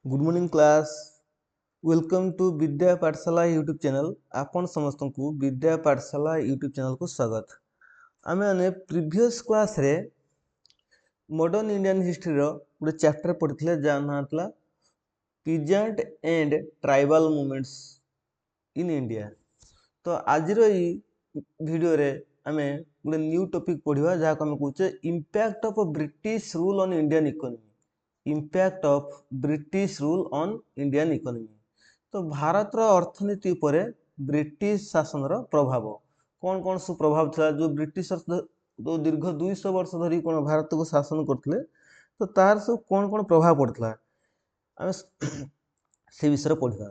Good morning class. Welcome to Vidya Pathshala YouTube channel. आपण समस्त को विद्या पाठशाला यूट्यूब चैनल को स्वागत। आम मैंने प्रीवियस क्लास रे मॉडर्न इंडियन हिस्ट्री रो गोटे चैप्टर पढ़ी जहाँ ना था peasant and tribal movements in India. तो आज वीडियो रे आम गोटे न्यू टॉपिक पढ़ा जहाँ आम कहे impact of British rule on Indian economy. Impact of British rule on Indian economy. तो भारत अर्थनीति उपरे ब्रिटिश शासन प्रभाव कौन कौन सब प्रभाव था जो ब्रिटिश जो दीर्घ 200 वर्ष धरी कौन भारत को शासन करते तो तार सब कौन कौन प्रभाव पड़ता आम से विषय पढ़ा।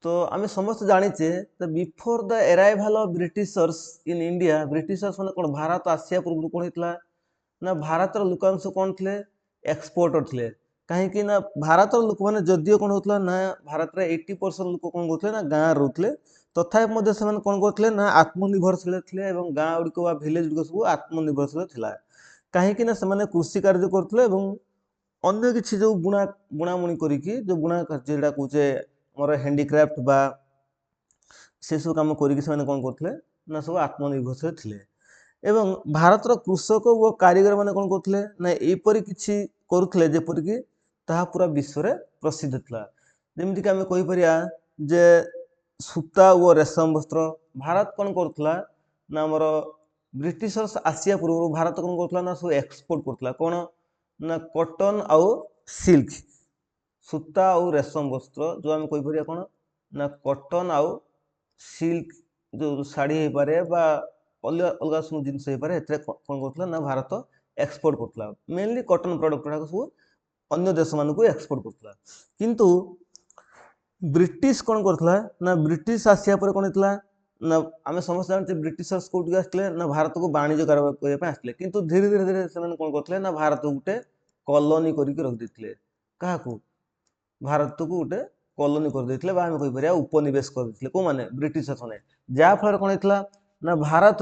तो आम समस्त जाचे before the arrival of Britishers in India Britishers मैंने कौन भारत आसिया पूर्व कौन होता ना भारत लुकांश कौन थे एक्सपोर्टर थे कहीं ना भारत लोक मैंने जदियो कौन होता ना भारत में 80% लोक कौन करते ना गाँव रोते तथापि से कौन करते ना आत्मनिर्भरशील थे गाँ गुड़िक भिलेज गुड़िक सब आत्मनिर्भरशील था कहीं ना से कृषि कार्य करते अन्य किसी जो बुणा बुणाबुणी करी जो बुणा कार्य कहे मोर हैंडीक्राफ्ट बा से सब कम कौन करते ना सब आत्मनिर्भरशील थे एवं भारतर कृषक और कारीगर मैंने कौन करते ना यहपरी किसी करुले जेपरिक ताहा पूरा विश्व में प्रसिद्ध था। जमीक आम कहीपर जे सूता और रेशम वस्त्र भारत कौन करुला ना आमर ब्रिटिशर्स आसिया पूर्व भारत कौन करुला ना सब एक्सपोर्ट करुला कौन ना कॉटन आउ सिल्क सूता और रेशम वस्त्र जो आम कहीपर कौन ना कॉटन आउ सिल्क जो शाढ़ी हो पारे बा अलग सब जिन कौन करुला ना भारत एक्सपोर्ट करुला मेनली कॉटन प्रोडक्ट गुड़ाक सब अन्य देश मान को एक्सपोर्ट करता किंतु ब्रिटिश कौन करता ना ब्रिटिश आसिया पर कौन होता ना आम समस्त जानते ब्रिटिशर्स कौट आसते ना भारत को वाणिज्य कारोबार करने आसते किंतु धीरे धीरे धीरे से कौन करते ना भारत को गोटे कॉलोनी करके रखिदे क्या भारत को गोटे कॉलोनी करदे आम कहीपर उपनिवेश करदे कौ मैंने ब्रिटिशर्स मैंने जहाँफल कौन होता ना भारत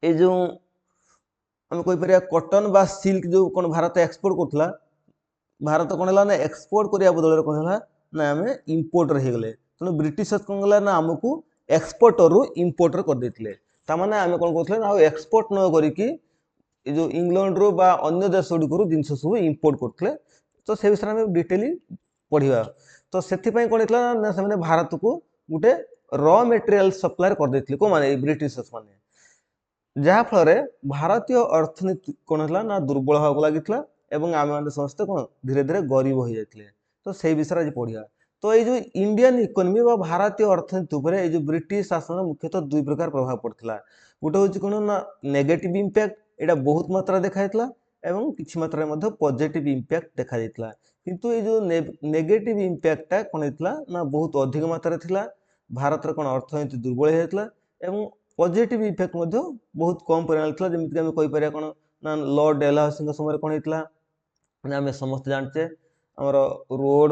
ये जो आम कहीपर कॉटन बा सिल्क जो कौन भारत एक्सपोर्ट करता भारत कौन है ना एक्सपोर्ट करने बदल कौन है ना आम इम्पोर्टर हो गले तेणु ब्रिटिश कौन गला ना आमको एक्सपोर्टर रु इम्पोर्टर करदे ताने आम कौन करते ना एक्सपोर्ट न करी जो इंग्लैंड रू बा अन्य देश गुड़िक जिनस सब इम्पोर्ट करते तो से विषय में डिटेली पढ़ा। तो से कौन होता ना से भारत को गोटे र मेटेरियल सप्लायर करदे कौ मैंने ब्रिटिशर्स मैंने जहाँफल भारतीय अर्थनीति कौन है ना दुर्बल हाँ लगी एवं आम मैंने समस्ते कौन धीरे धीरे गरीब हो जाते तो से विषय आज पढ़ा। तो ये जो इंडियन इकोनॉमी व भारतीय अर्थनीति उपरे जो ब्रिटिश शासन मुख्यतः दुई प्रकार प्रभाव पड़ता गोटे हूँ कौन ना नेगेटिव इम्पैक्ट यहाँ बहुत मात्रा देखाई एवं किसी मात्रा पॉजिटिव इम्पैक्ट देखा किंतु ये जो नेगेटिव इम्पैक्टा कौन होता ना बहुत अधिक मात्रा था भारत कौन अर्थनीति दुर्बल होता एवं पॉजिटिव इफेक्ट बहुत कम परिमाण था जमीक आम कहीपर कौन ना लॉर्ड डेलहाउसी समय कौन होता आम समस्त जानचे आमर रोड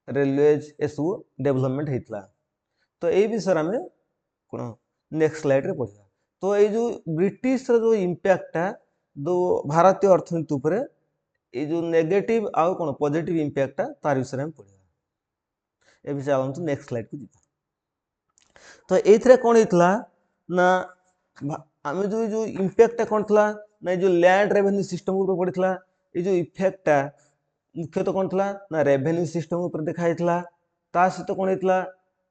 रेलवेज ए सब डेवलपमेंट होता। तो यही विषय आम कौन नेक्स्ट स्लाइड रे पढ़ा। तो ये जो ब्रिटिश जो इम्पैक्टा जो भारतीय अर्थनीति उपरे ये जो नेगेटिव आउ कौन पॉजिटिव इम्पैक्टा तार विषय में पढ़ा। ए विषय आलू नेक्स्ट स्लाइड को जीवा। तो ये कौन होता ना आम जो इम्पैक्टा कौन था ना जो लैंड रेवेन्यू सिस्टम पड़ता ये जो इफेक्टा मुख्यतः कौन था ना रेवेन्यू सिस्टम देखाई सहित कौन होता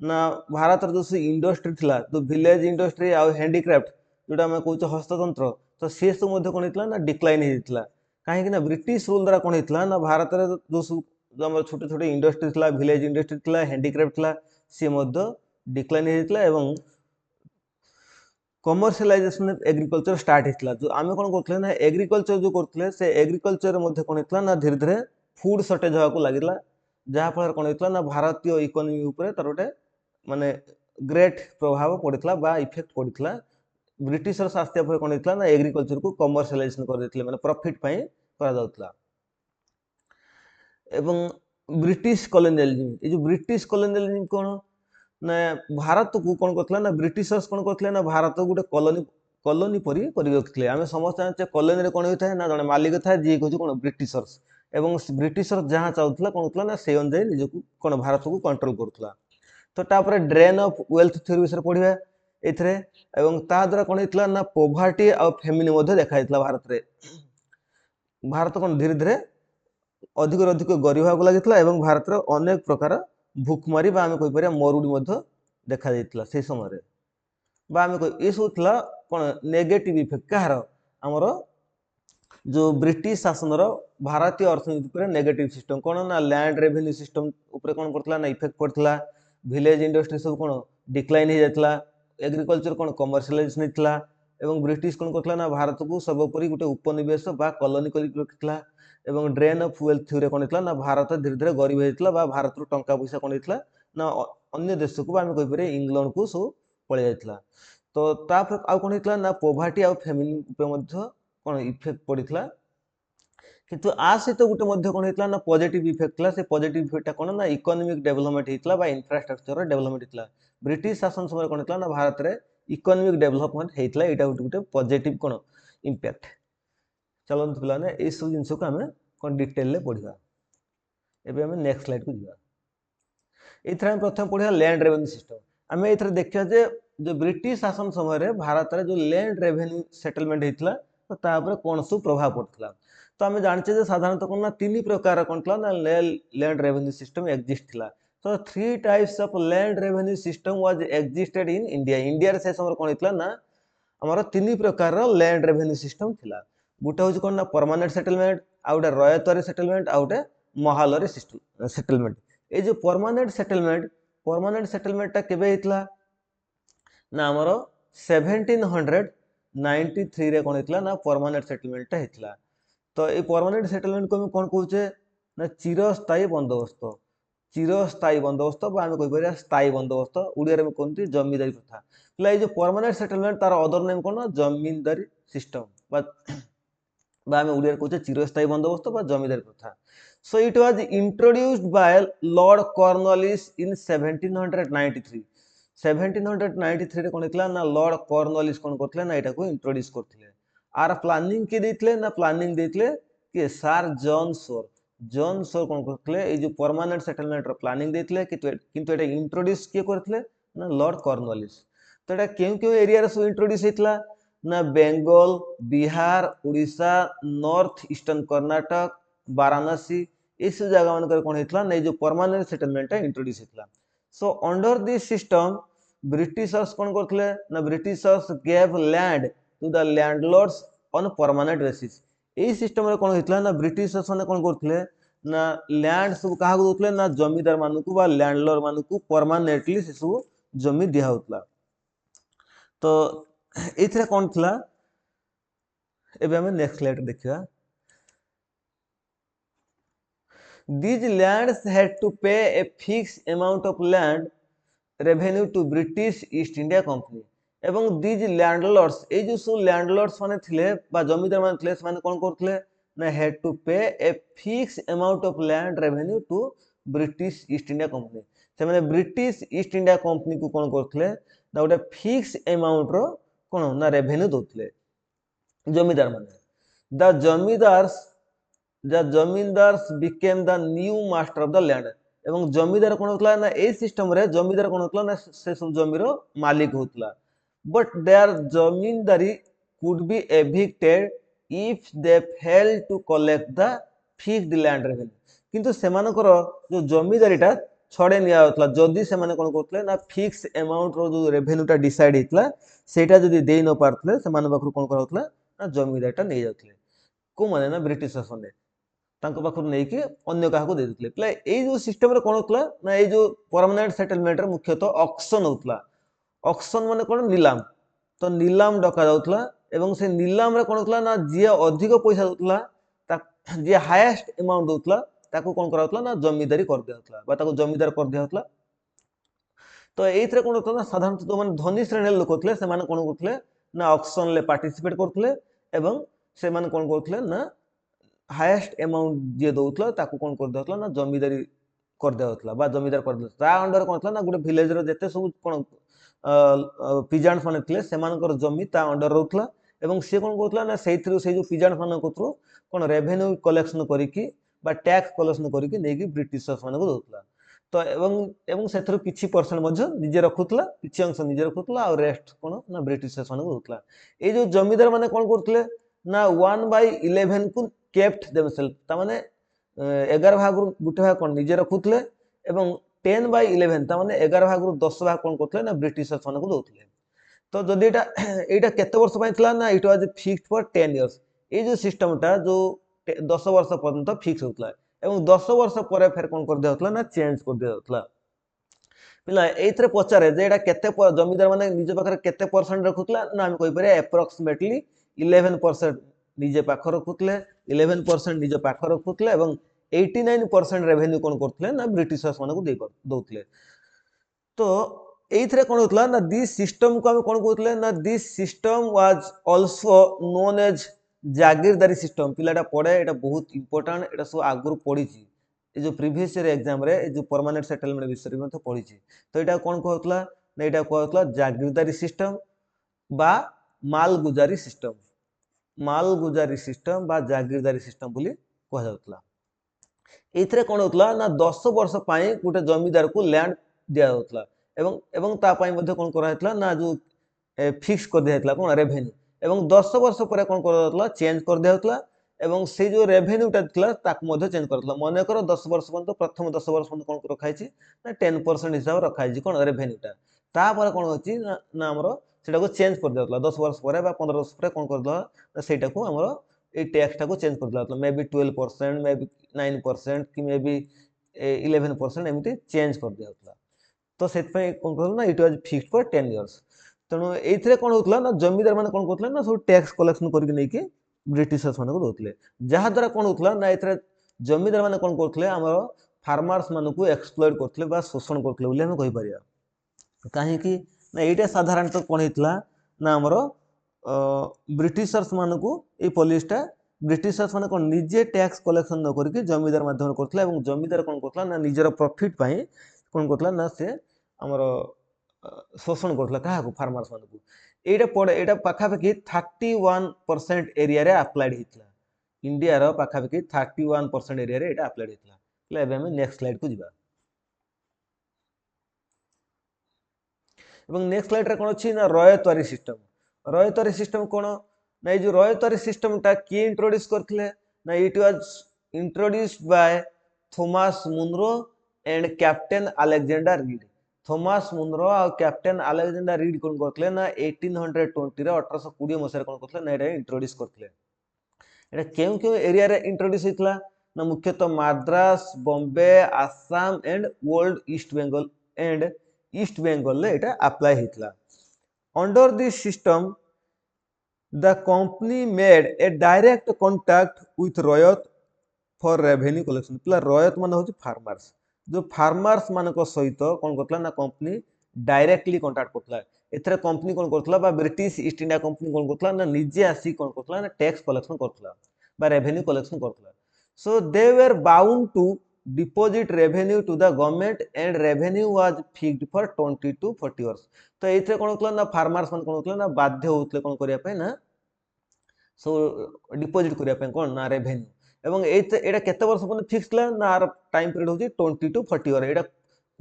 ना भारत जो इंडस्ट्री थी जो विलेज इंडस्ट्री आउ हैंडीक्राफ्ट जोटा आम कहे हस्ततंत्र तो सी सब कौन होता ना डिक्लाइन होता कहीं ब्रिटिश रूल द्वारा कौन होता ना भारत जो सब आम छोटे छोटे इंडस्ट्री थी विलेज इंडस्ट्री थी हैंडीक्राफ्ट थी सी डिक्लाइन होता एवं कमर्शियलाइजेशन एग्रीकल्चर स्टार्ट होता जो आम कौन करते ना एग्रीकल्चर जो करते से एग्रीकल्चर कौन होता ना धीरे धीरे फूड सर्टेज होगा लगे जहाँफल कौन होता ना भारतीय इकोनॉमी उपरे तार गोटे माने ग्रेट प्रभाव पड़ता बा इफेक्ट पड़ता ब्रिटिशर्स आसता कौन होता ना एग्रीकल्चर को कमर्शियलाइजेशन करते माने प्रॉफिट पाई करा जाउतला। एवं ब्रिटिश कॉलोनियलिज्म ये जो ब्रिटिश कॉलोनियलिज्म कौन ना भारत को कौन करता ना ब्रिटिशर्स कौन करते ना भारत गोटे कॉलोनी कॉलोनी परी रखिले आम समस्त जानते कॉलोनी कौन होता है ना जड़े मालिक था जी कौन ब्रिटिशर्स एवं ब्रिटिशर जहाँ चाहूला कौन होता ना से अनुसार निजक कौन भारत को कंट्रोल करूला। तो तापर ड्रेन ऑफ वेल्थ थ्योरी विषय पढ़िबा एथरे एवं ता द्वारा कौन होता ना पोवर्टी आ फेमिन मध्य देखा भारत रे। भारत कौन धीरे धीरे अधिक अधिक गरीब होगा लगी एवं भारत रे अनेक प्रकार भूखमारी बा आमे कहि परिया मरुडी मध्य देखा जाइतला से समय बा आमे कहि ए सब थला कौन नेगेटिव इफेक्ट कहार हमर जो ब्रिटिश शासन भारतीय अर्थनीति पर नेगेटिव सिस्टम कौन ना लैंड रेवेन्यू सिस्टम ऊपर कौन पड़ता ना इफेक्ट पड़ता विलेज इंडस्ट्री सब कौन डिक्लाइन हो जाता एग्रीकल्चर कौन कमर्शियलाइज नहीं एवं ब्रिटिश कौन करता ना भारत को सर्वोपरि गोटे उपनिवेश बा कॉलोनी कर रखिला एवं ड्रेन ऑफ वेल्थ थ्योरी कौन होता ना भारत धीरे धीरे गरीब होता बा भारत रू टंका पैसा कौन होता ना अन्य देश को आम कहीपर इंग्लैंड को सब पलि जाता। तो तापर आउ कौन होता ना पोवर्टी आ फेमिन कौन इफेक्ट पड़ता किंतु आ सहित गोटे कौन होता ना पॉजिटिव इफेक्ट था से पॉजिटिव इफेक्ट कौन ना इकोनॉमिक डेवलपमेंट होता बा इंफ्रास्ट्रक्चर डेवलपमेंट होता ब्रिटिश शासन समय कौन होता ना भारत में इकोनॉमिक डेवलपमेंट होता यहाँ गोटे पॉजिटिव कौन इम्पैक्ट। चलते पे ये सब जिन को आम कौन डिटेल पढ़ा एवं नेक्स्ट स्लाइड को जावा ये प्रथम पढ़ा लैंड रेवेन्यू सिस्टम आम ये देखा जो ब्रिटिश शासन समय भारत में जो लैंड रेवेन्यू सेटलमेंट होता तो तापर कौन सब प्रभाव पड़ता तो आम जानचे साधारणतः कौन ना तीन प्रकार कौन था ना लैंड रेवेन्यू सिस्टम एक्जिस्ट थिला। तो 3 types of land revenue system was existed in India. India से समय कौन होता ना आमर 3 प्रकार लैंड रेवेन्यू सिस्टम थिला गोटे हूँ कौन ना परमानेंट सेटलमेंट आ गए रयतरी सेटलमेंट आ गए महालरी सेटलमेंट। ये जो परमानेंट सेटलमेंटा केबे हितला ना आमर 1793 रे कौन हितला ना परमानेंट सेटलमेंटा हितला। तो ये परमानेंट सेटलमेंट को कौन कहूचे ना चिरस्थायी बंदोबस्त आम कहीपर स्थायी बंदोबस्त ओडिया में कहते जमींदारी प्रथा। ये जो परमानेंट सेटलमेंट तार अदर नेम कौन जमींदारी सिस्टम आम ओडिया कहते चिरस्थायी बंदोबस्त जमींदारी प्रथा। So it was introduced by lord Cornwallis in 1793। 1793 रे कौन होता ना लॉर्ड कॉर्नवालिस कौन करते ना यहाँ इंट्रोड्यूस करते आर प्लानिंग किए देते ना प्लानिंग देते कि सार जॉन सोर कौन करते ये जो परमानेंट सेटलमेंट प्लानिंग देते किंतु ये इंट्रोड्यूस किए करते ना लॉर्ड कॉर्नवालिस। तो यहाँ क्यों क्यों एरिया सब इंट्रोड्यूस होता ना बेंगल बिहार उड़ीसा नॉर्थ ईस्टर्न कर्नाटक वाराणसी ये सब जगह मान कौन होता ना जो परमानेंट सेटलमेंट इंट्रोड्यूस होता। So under this system Britishers कौन करते ना Britishers gave land to the landlords on permanent basis. यही सिस्टम रे कौन होता ना ब्रिटिशर्स ने कौन करते ना लैंड सब क्या दौले ना जमीदार मानक लैंडलॉर्ड मानक परमानेंटली से सब जमी दिया होता। तो ये कौन था एबे हमें नेक्स्ट स्लाइड देखा। These lands had to pay a fixed amount of land revenue to British East India Company एवं these landlords ये जो सब landlords माने थिले बा जमीदार माने थिले से माने कौन करथिले ना had to pay a fixed amount of land revenue to British East India Company। से माने British East India Company को कौन करथिले ना गोटे फिक्स अमाउंट रो कौन ना रेवेन्यू दोथिले जमीदार माने। The zamindars became the new master of the land एवं जमीदार कौन होता ना ए सिस्टम रे जमीदार कौन होता ना से सब जमीर मालिक होता but there zamindari could be evicted if they fail to collect the fixed land revenue किंतु सेमानकर जो जमीदारीटा छड़े निया होतला जदी से माने कोन करतले ना फिक्स अमाउंट रो जो रेवेन्यूटा डिसाइड हितला सेटा जदी देई न पारतले से माने बखरु कोन करतला ना जमीदारटा नै जातले को माने ना ब्रिटिश शासन ने तांको बखरु नै कि अन्य काहा को दे दितले प्ले ए जो सिस्टम रे कोन होतला ना ए जो परमानेंट सेटलमेंट रे मुख्यतः ऑक्शन होतला ऑक्शन माने कोन नीलाम तो नीलाम डका जाउतला एवं से नीलाम रे कोन होतला ना जे अधिक पैसा दोतला ता जे हाईएस्ट अमाउंट दोतला ताको कोन कराउतला ना जमीदारी कर दियाउतला बा ताको जमीदार कर दियाउतला। तो एइथरे कोन होतला ना साधारणतः जो माने धनी श्रेणी लोक होतले से माने कोन करतले ना ऑक्शन ले पार्टिसिपेट करतले एवं से माने कोन करतले ना हाईएस्ट अमाउंट जे दोतला ताको कोन कर दियाउतला ना जमीदारी कर दियाउतला बा जमीदार कर दियाउतला ता अंडर कोन होतला ना गुटे विलेज रो जते सब कोन पिजान्स माने थिले सेमानकर जमी ता अंडर रहउतला एवं से कोन करतला ना सेइथरो से जो पिजान्स माने कोथरो कोन रेवेन्यू कलेक्शन करिकि बा टैक्स कलेक्शन करके नहीं ब्रिटिशर्स मान दौला तो एवं से किसी परसेंट निजे रखुला किसी अंश निजे रखुला और रेस्ट कौन ना ब्रिटिशर्स मान दौला ये जो जमीदार मैंने कौन करते ना 1/11 को केप्ट देमसेल्फ तामाने 11 भाग गोटे भाग कौन निजे रखुले एवं 10/11 तामाने 11 भाग 10 भाग कौन करते ना ब्रिटिशर्स मान दौले तो जदि एटा केते वर्ष पय थिला ना it was fixed for 10 years ए जो सिस्टमटा जो 10 वर्ष पर्यंत फिक्स होतला एवं 10 वर्ष पर फेर कोन कर दिया ना चेंज कर दिया पिला एथरे पचारे जे एटा केते जमीदार माने निज पाखरे केते परसेंट रखुतला ना हम कहि पारे अप्रोक्सीमेटली 11% निजे पाख रखुतले 11% निजे पाख रखुतले एवं 89% रेवेन्यू कोन करथले ना ब्रिटिशर्स माने को दे दउतले तो एथरे कोन होतला ना दिस सिस्टम को हम कोन कहतले ना this system was also known as jagirdari system पिलाटा पढ़े एटा बहुत इंपोर्टेंट एटा सब आगुर पढ़ी ये जो प्रीवियस ईयर एग्जाम रे जो परमानेंट सेटलमेंट विषय में पढ़ी तो यहाँ कौन कहला ना यहाँ कहला जागीरदारी सिस्टम बा मालगुजारी सिस्टम बा जागीरदारी सिस्टम बोली कहला एथरे कौन होतला ना 10 वर्ष पाई गोटे जमीदार को लैंड दिया होतला एवं ता पाई मध्ये कौन करा हेतला ना जो फिक्स कर दिया हेतला कौन रेवेन्यू एवं 10 वर्ष पर कौन कर देतला चेंज कर दिया होतला एवं से जो रेवेन्यूटा थिला ताक मध्ये चेंज करतला मन कर 10 वर्ष पर्यंत प्रथम 10 वर्ष पर्यंत कोन रखाइछि ना 10% हिसाब रखाइछि कोन रेवेन्यूटा ता पर कोन होछि ना हमरो सेटा को चेंज कर देतला 10 वर्ष पर बा 15 वर्ष पर कोन कर दला ना सेटा को हमरो ए टैक्स टा को चेंज कर देतला मे बी 12% मे बी 9% कि मे बी 11% एमिति चेंज कर दिया तो सेत पे कोन करला ना it was fixed for 10 years तेणु एथरे कोन होतला ना जमीदार माने कोन करतले ना सब टैक्स कलेक्शन करके नै कि ब्रिटिशर्स माने को दोतले जहा द्वारा कोन होतला ना एथरे जमीदार माने कोन करतले हमर फार्मर्स माने को एक्सप्लॉइट करतले बा शोषण करतले बोली हम कहि परिया काहे कि ना एटा साधारणतः कोन हितला ना हमर ब्रिटिशर्स माने को ए पॉलिसीटा ब्रिटिशर्स माने कोन निजे टैक्स कलेक्शन न करके जमीदार माध्यम करतले एवं जमीदार कोन करतला ना निजर प्रॉफिट पई कोन करतला ना से हमर शोषण करतला काहा को फार्मर्स माने को एटा पड़े एटा पाखापाखि 31% एरिया रे अप्लाइड हितला इंडिया रो पाखापाखि 31% एरिया रे एटा अप्लाइड हितला ले एबे हम नेक्स्ट स्लाइड को जिबा एवं नेक्स्ट स्लाइड रे कोन अछि ना रयतवारी सिस्टम कोन ना ए जो रयतवारी सिस्टम ता की इंट्रोड्यूस करथिले ना it was introduced by Thomas Munro and Captain Alexander Reid Thomas Munro और कैप्टन अलेक्जेंडर रीड कोन करथले ना 1820 रे 1820 मसिया कोन करथले ना एटा इंट्रोड्यूस करथले एटा केउ एरिया रे इंट्रोड्यूस हितला ना मुख्यतः Madras Bombay Assam and old east Bengal ले एटा अप्लाई हितला under this system the company made a direct contact with ryot for revenue collection प्ला रयत माने होची फार्मर्स जो फार्मर्स मानक सहित कोन करतला ना कंपनी डायरेक्टली कांटेक्ट करतला एथरे कंपनी कोन करतला बा ब्रिटिश ईस्ट इंडिया कंपनी कोन करतला ना निजे आसी कोन करतला ना टैक्स कलेक्शन करतला बा रेवेन्यू कलेक्शन करतला so they were bound to deposit revenue to the government and revenue was fixed for 20 to 40 years तो एथरे कोन होतला ना फार्मर्स मान कोन होतला ना बाध्य होतले कोन करिया पे ना सो डिपॉजिट करिया पे कोन ना रेवेन्यू एवं एटा केते वर्ष पर्यंत फिक्स ला ना आर टाइम पीरियड होची 20 to 40 इयर एटा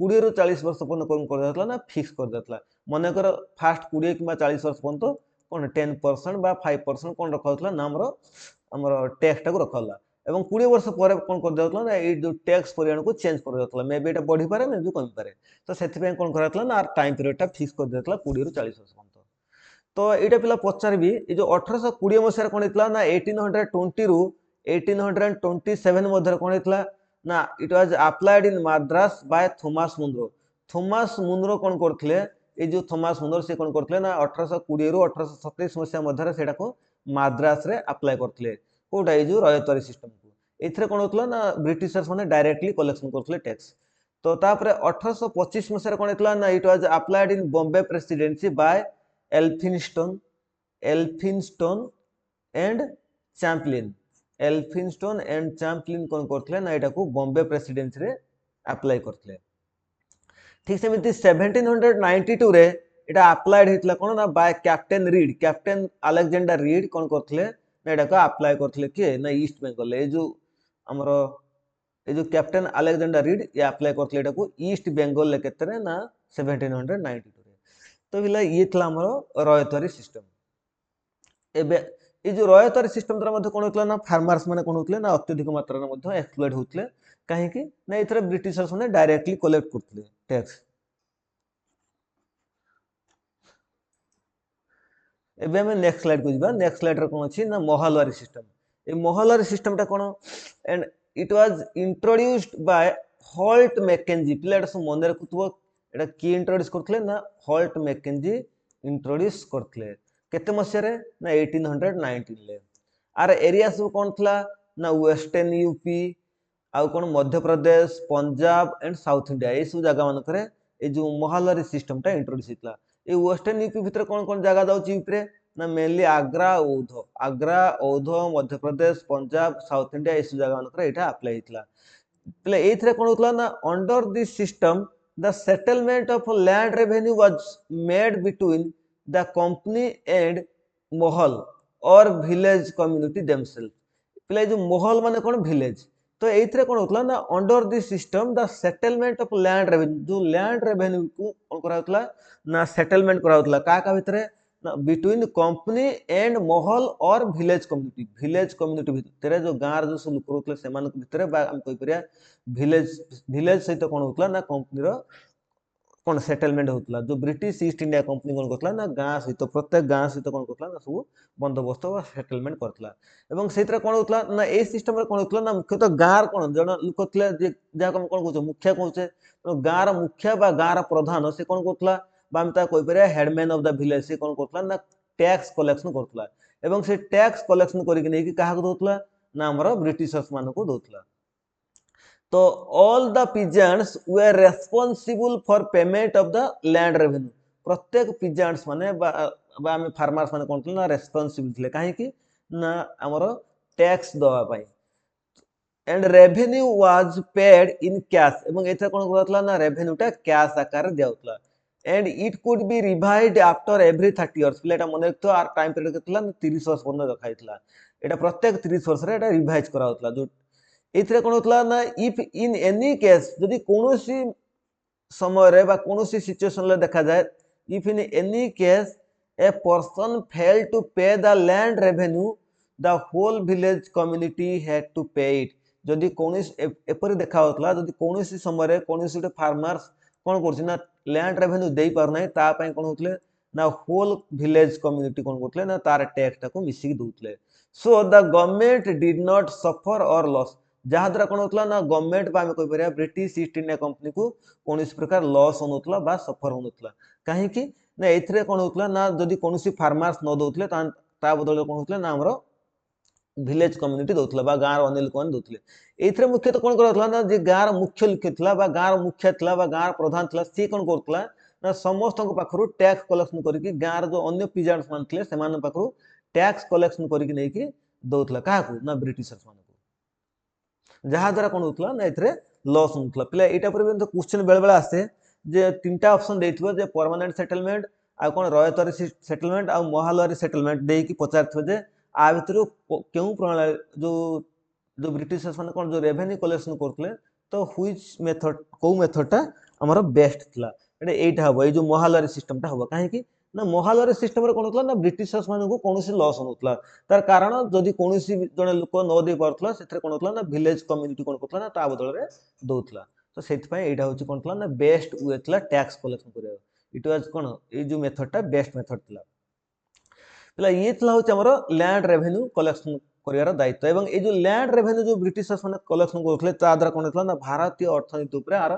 20 रु 40 वर्ष पर्यंत कोन कर देतला ना फिक्स कर देतला माने कर फास्ट 20 किबा 40 वर्ष पर्यंत कोन 10% बा 5% कोन रखौतला ना हमर टैक्स टा को रखला एवं 20 वर्ष पर कोन कर देतला ना ए जो टैक्स परिमाण को चेंज कर देतला मे बी एटा बढ़ी पारे मे बी कम पारे तो सेति पे कोन करतला ना आर टाइम पीरियड टा फिक्स कर देतला 20 रु 40 वर्ष पर्यंत तो एटा पिला पचारबी ए जो 1820 मसिया कोन हितला ना 1820 रु 1827 मध्ये कोन हितला ना it was applied in Madras by Thomas Munro कोन करथले ए जो थॉमस मुनरो से कोन करथले ना 1820 रु 1827 मसिया मध्ये सेटा को मद्रास रे अप्लाई करथले कोटा ए जो रयतवारी सिस्टम को एथरे कोन होतला ना ब्रिटिशर्स माने डायरेक्टली कलेक्शन करथले टैक्स तो तापरे 1825 मसिया कोन हितला ना it was applied in Bombay presidency by Elphinstone and Chaplin कोन करथले ना एटा को बॉम्बे प्रेसिडेंसी रे अप्लाई करथले ठीक सेमिति 1792 रे एटा अप्लाइड हितला कोन ना बाय कैप्टन अलेक्जेंडर रीड कोन करथले ना एटा को अप्लाई करथले के ना ईस्ट बेंगल ए जो हमरो ये जो कैप्टन अलेक्जेंडर रीड ये अप्लाई करते एटा को ईस्ट बेंगल ले केतरे ना 1792 रे। तो बिला ये थला हमर रयतरी सिस्टम। एबे ये जो रयतरी सिस्टम द्वारा मध्य कोन होतला ना फार्मर्स माने कोन होतले ना अत्यधिक मात्रा रे मध्य एक्सप्लॉइट होतले काहे कि ना इथरे ब्रिटिशर्स माने डायरेक्टली कलेक्ट करतले टैक्स। एबे हम नेक्स्ट स्लाइड को जिबा। नेक्स्ट स्लाइड रे कोन अछि ना मोहलवारी सिस्टम। ए मोहलवारी सिस्टम टा कोन and it was introduced by Holt Mackenzie. पिलाटा सब मन रखुथबो एटा की इंट्रोड्यूस करथले ना हॉल्ट मैकेंजी इंट्रोड्यूस करथले केते मसिया रे ना 1819 ले। आर एरिया सब कोन थला ना वेस्टर्न यूपी आउ कोन Madhya Pradesh Punjab and south India ए सब जगह मान करे ए जो मोहलवारी सिस्टम टा इंट्रोड्यूस हितला। ए वेस्टर्न यूपी भीतर कोन जगह जाउची यूपी रे ना mainly Agra Aundh Madhya Pradesh Punjab south India ए सब जगह मान करे एटा अप्लाई हितला। पले एथरे कोन होतला ना under this system the settlement of land revenue was made between the company and महल और विलेज कम्युनिटी देमसेल्फ। पले जो महल माने कोन विलेज तो एथरे कोन होतला ना under this system the settlement of land revenue जो लैंड रेवेन्यू को कोन करा होतला ना सेटलमेंट करा होतला का भितरे ना बिटवीन कंपनी एंड महल और विलेज कम्युनिटी भितरे जो गाँव जो सब लोक रहउतले सेमान भितरे बा हम कहि परिया विलेज सहित कोन होतला ना कंपनी रो कोन सेटलमेंट होतला। जो ब्रिटिश ईस्ट इंडिया कंपनी कोन करतला ना गाँ सहित प्रत्येक गाँ सहित कोन करतला ना सब बंदोबस्त वा सेटलमेंट करतला। एवं सेतरा कोन होतला ना ए सिस्टम रे कोन होतला ना मुख्यतः गाँर कोन जण लोक थले जे जा कोन कहउछ मुखिया कहउछे गाँर मुखिया बा गाँर प्रधान से कोन करतला बा हम ता कहि परिया हेडमैन ऑफ द विलेज से कोन करतला ना टैक्स कलेक्शन करतला। एवं से टैक्स कलेक्शन करिक नै कि काहा को दोतला ना हमर ब्रिटिशर्स मान को दोतला। तो all the peasants were responsible for payment of the land revenue. प्रत्येक पिजेंट्स माने बा हम फार्मर्स माने कोन ना रेस्पॉन्सिबल थिले काहे कि ना हमर टैक्स दवा पाई। And revenue was paid in cash एवं एथे कोन करतला ना रेवेन्यू टा कैश आकार दियाउतला। And it could be revised after every 30 years. एटा मने तो आर टाइम पीरियड केतला 30 वर्ष बंद रखाइतला। एटा प्रत्येक 30 वर्ष रे एटा रिवाइज करा होतला। जो एथरे कोन होतला ना इफ इन एनी केस जदि कोनोसी समय रे बा कोनोसी सिचुएशन ले देखा जाय if in any case a person fail to pay the land revenue the whole village community had to pay it. जदि कोनोसी एपरि देखा होतला जदि कोनोसी समय रे कोनोसी उटे फार्मर्स कोन करछि ना लैंड रेवेन्यू देई पार नै ता पय कोन होतले ना होल विलेज कम्युनिटी कोन करतले ना तार टैक्स टा को मिसी के दोतले। So the government did not suffer or loss जहा द्वारा कोन होतला ना गवर्नमेंट बा हम कहि परिया ब्रिटिश ईस्ट इंडिया कंपनी को कोनोसी प्रकार लॉस होनतला बा सफर होनतला। काहे कि ना एथरे कोन होतला ना जदि कोनोसी फार्मर्स न दोतले ता बदले कोन होतले ना हमरो विलेज कम्युनिटी दोतले बा गाँव अन्य लोक दोतले। एथरे मुख्यतः कोन करतला ना जे गाँव मुख्य लिखे थला बा गाँव मुख्य थला बा गाँव प्रधान थला सी कोन करतला ना समस्त को पाखरु टैक्स कलेक्शन करिकि गाँव जो अन्य पिजेंट्स मान थले सेमान पाखरु टैक्स कलेक्शन करिकि नै कि दोतला काहाकू ना ब्रिटिशर्स मान को। जहा द्वारा कोन होतला ना एथरे लॉस होतला। पिला एटा पर भी क्वेश्चन बेले बेले आसे जे तीनटा ऑप्शन देथिबो जे परमानेंट सेटलमेंट आ कोन रयतरी सेटलमेंट आ मोहलवारी सेटलमेंट देई कि पचारथिबो जे आ भितरु केउ प्रणाली जो जो ब्रिटिशर्स माने कोन जो रेवेन्यू कलेक्शन करथले तो व्हिच मेथड को मेथडटा हमर बेस्ट थला एटा एटा हबो ए जो मोहलवारी सिस्टमटा हबो काहे कि ना मोहलवारी सिस्टम रे कोन होतला ना ब्रिटिशर्स माने को कोनोसी लॉस होनतला। तार कारण जदि कोनोसी जने लोक न दे परथला सेथरे कोन होतला ना विलेज कम्युनिटी कोन करथला ना ता बदल रे दोथला। तो सेथ पय एटा होची कोन थला ना बेस्ट वे थला टैक्स कलेक्शन करिया। इट वाज कोन ए जो मेथडटा बेस्ट मेथड थला। पला ये थला होची हमर लैंड रेवेन्यू कलेक्शन करियार दायित्व एवं ए जो लैंड रेवेन्यू जो ब्रिटिशर्स माने कलेक्शन करथले ता द्वारा कोन होतला ना भारतीय अर्थनीति ऊपर आर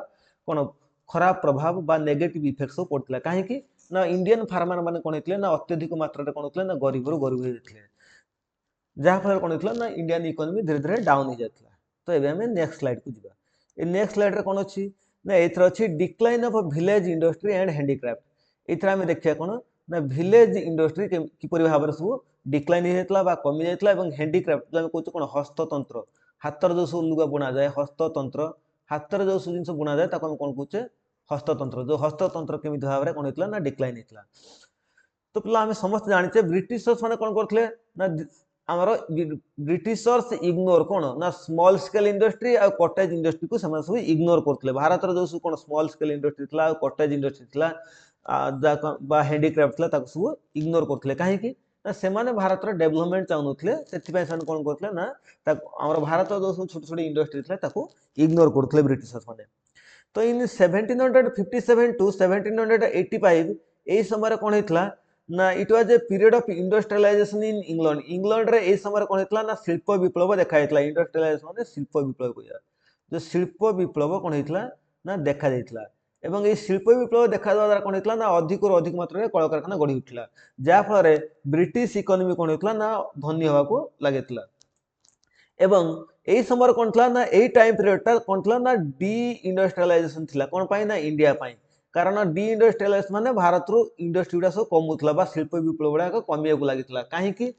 कोन खराब प्रभाव बा नेगेटिव इफेक्ट्स पड़तला। काहे कि ना इंडियन फार्मर माने कोन हेतले ना अत्यधिक मात्रा रे कोन होतले ना गरीब हो जेतले जहा फल कोन होतला ना इंडियन इकोनॉमी धीरे धीरे डाउन हो जातला। तो एबे हम नेक्स्ट स्लाइड को जिबा। ए नेक्स्ट स्लाइड रे कोन अछि ना एथर अछि decline of village industry and handicraft. एथर हम देखिया कोन ना विलेज इंडस्ट्री कि परि भाबरे सब डिक्लाइन हेतला बा कमी जायतला एवं हैंडीक्राफ्ट जो हम कहू कोन हस्ततंत्र हातर जो सब लुगा बुना जाय हस्ततंत्र हातर जो सब जिंस बुना जाय ताको हम कोन कहूचे हस्ततंत्र। जो हस्ततंत्र केमि भाबरे कोन हेतला ना डिक्लाइन हेतला। तो पिला हम समस्त जानिचे ब्रिटिशर्स माने कोन करथले ना आमर ब्रिटिशर्स इग्नोर कौन ना स्मॉल स्केल इंडस्ट्री और कॉटेज इंडस्ट्री को सब इग्नोर करते भारत जो सब कौन स्मॉल स्केल इंडस्ट्री थी कॉटेज इंडस्ट्री थी हैंडीक्राफ्ट थी सब इग्नोर करते कहीं से भारत डेवलपमेंट चाहून से कौन करते ना आम भारत जो सब छोट छोट इंडस्ट्री थी इग्नोर करते ब्रिटिशर्स मैंने तो इन 1757 टू 1785 यही समय कौन होता ना it was a period of industrialisation in England England रे ए समय कौन होता ना शिल्प विप्लव देखा इंडस्ट्रियलाइजेशन माने शिल्प विप्लव कहया जो शिल्प विप्लव कौन होता ना देखा जाइतला एवं ये शिल्प विप्लव देखा द्वारा कौन होता ना अधिक अधिक मात्रा कल कारखाना गढ़ी उठला जहाँफल ब्रिटिश इकोनॉमी कौन होता ना धनी होगा लगे एवं यही समय कौन था ना यही टाइम पीरियडटा कौन था ना डी इंडस्ट्रियलाइजेशन थिला कौन पाई ना इंडिया पाई कारण डी इंडस्ट्रियलाइजेशन माने भारत रु इंडस्ट्री गुड़ा सब कमुला शिल्प विप्लव गुड़ाक कमिया लगी कहीं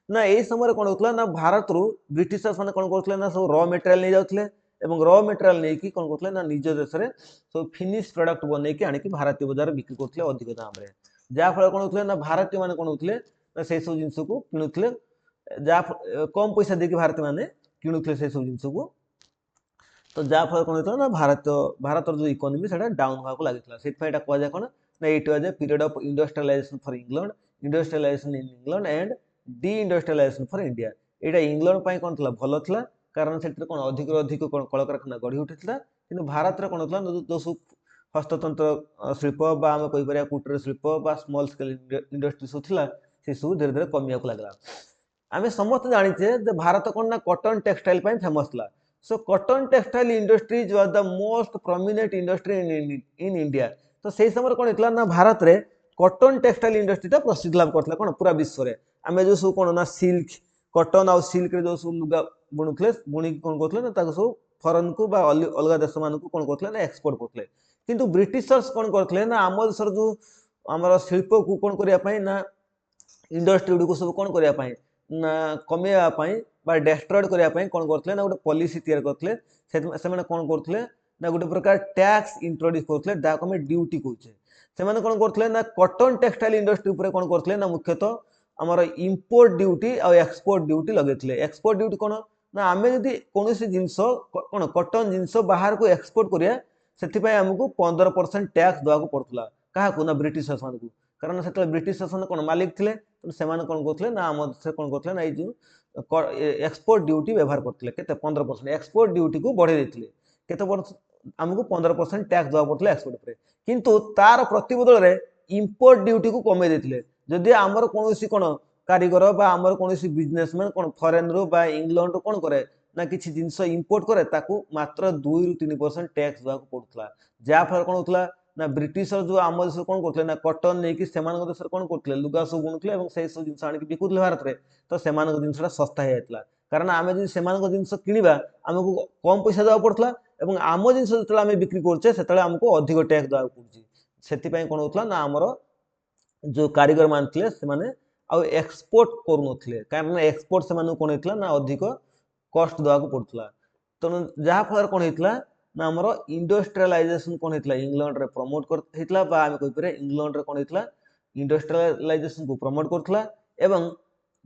ना यही समय कौन होता ना भारत रु ब्रिटिशर्स मैंने कौन करते ना सब र मेटेरियल नहीं जाते र मेटेरियल नहीं कौन करते ना निज देश में सब फिनिश प्रोडक्ट बनईकी आनिक भारतीय बजार बिक्री करते अधिक दाम जहाँफल कौन होते ना भारतीय मैंने कौन होते ना से सब जिन को किणुते जहाँ कम पैसा देकी भारतीय मैंने किणुते से सब जिन को तो जहाँफल कौन होता ना भारत जो इकोनॉमी से डाउन होगा लगी से कहुए कौन ना it was a period of industrialisation for England industrialisation in England and deindustrialisation for India यहाँ इंग्लैंड कौन था भल था कारण से कौन अधिक अधिक कौन कल कारखाना गढ़ी उठा कि भारत में कौन होता जो सब हस्ततंत्र शिल्प आम कहीपर कुटीर शिल्प स्मॉल स्केल इंडस्ट्री सब थी से सब धीरे धीरे कमिया लगा आम समस्त जाचे भारत कौन ना कॉटन टेक्सटाइल फेमस था so cotton textile industries was the most prominent industry in India तो से समय कौन होता ना भारत में कॉटन टेक्सटाइल इंडस्ट्रीटा प्रसिद्ध लाभ करता कौन पूरा विश्व में आम जो सब कौन ना सिल्क कॉटन आउ सिल्क जो सब लुगा बुणुले बुणी कौन करते ना सब फॉरेन को अलग देश मान कौन करते ना एक्सपोर्ट करते किंतु ब्रिटिशर्स कौन करते ना आम देश जो आम शिल्प को कौन करने ना इंडस्ट्री गुड़ी सब कौन करने ना कमेवाई डेस्ट्रॉयड करने कौन करते ना गोटे पॉलिसी तैयार करते से कौन करते ना गोटे प्रकार टैक्स इंट्रोड्यूस करते जहाँ आम ड्यूटी कहे से कौन करते ना कॉटन टेक्सटाइल इंडस्ट्री उपर कौन करते ना मुख्यतः आमर इंपोर्ट ड्यूटी और एक्सपोर्ट ड्यूटी लगे एक्सपोर्ट ड्यूटी कौन ना आम जब कौन जिनस कौन कॉटन जिनस बाहर को एक्सपोर्ट करिया से आमको 15% टैक्स देवाक पड़ता क्या ना ब्रिटिश शासन को कारण से ब्रिटिश शासन कौन मालिक थे से कौन करते ना आम देश कौन करते ना ये एक्सपोर्ट ड्यूटी व्यवहार करते के 15% एक्सपोर्ट ड्यूटी को बढ़े देते आमको 15% टैक्स देवा पड़ता एक्सपोर्ट पर किंतु तार प्रतिबदल इंपोर्ट ड्यूटी को कमे देते जदि आमर कौन कौन कारीगर आमर कौन बिजनेसमैन कौन फॉरेन रू इंग्लैंड रू कौन करे ना किसी जिनस इंपोर्ट करे ताकू मात्र 2 ରୁ 3% टैक्स देवाक पड़ता जहाँफल कौन होता ना ब्रिटिशर जो आम देश कौन करते ना कॉटन नहीं कि देश कौन करते लुगा सब बुणुले से सब जिन आनिक बिकुले भारत में तो से जिनसा सस्ता हो जाता कारण आम जो से जिन किणवा आमको कम पैसा देवा पड़ता और आम जिन जो बिक्री करचे से आमको अधिक टैक्स देवा पड़े से कौन होता ना आमर जो कारीगर मान थे से एक्सपोर्ट करुनथिले कारण एक्सपोर्ट से कौन होता ना अधिक कस्ट देवाक पड़ता तेणु जहाँफल कौन होता ना आमर इंडस्ट्रियलाइजेशन कौन होता इंग्लैंड रे प्रमोट होता आम कहीपर इंग्लैंड रे कौन होता इंडस्ट्रियलाइजेशन को प्रमोट करता एवं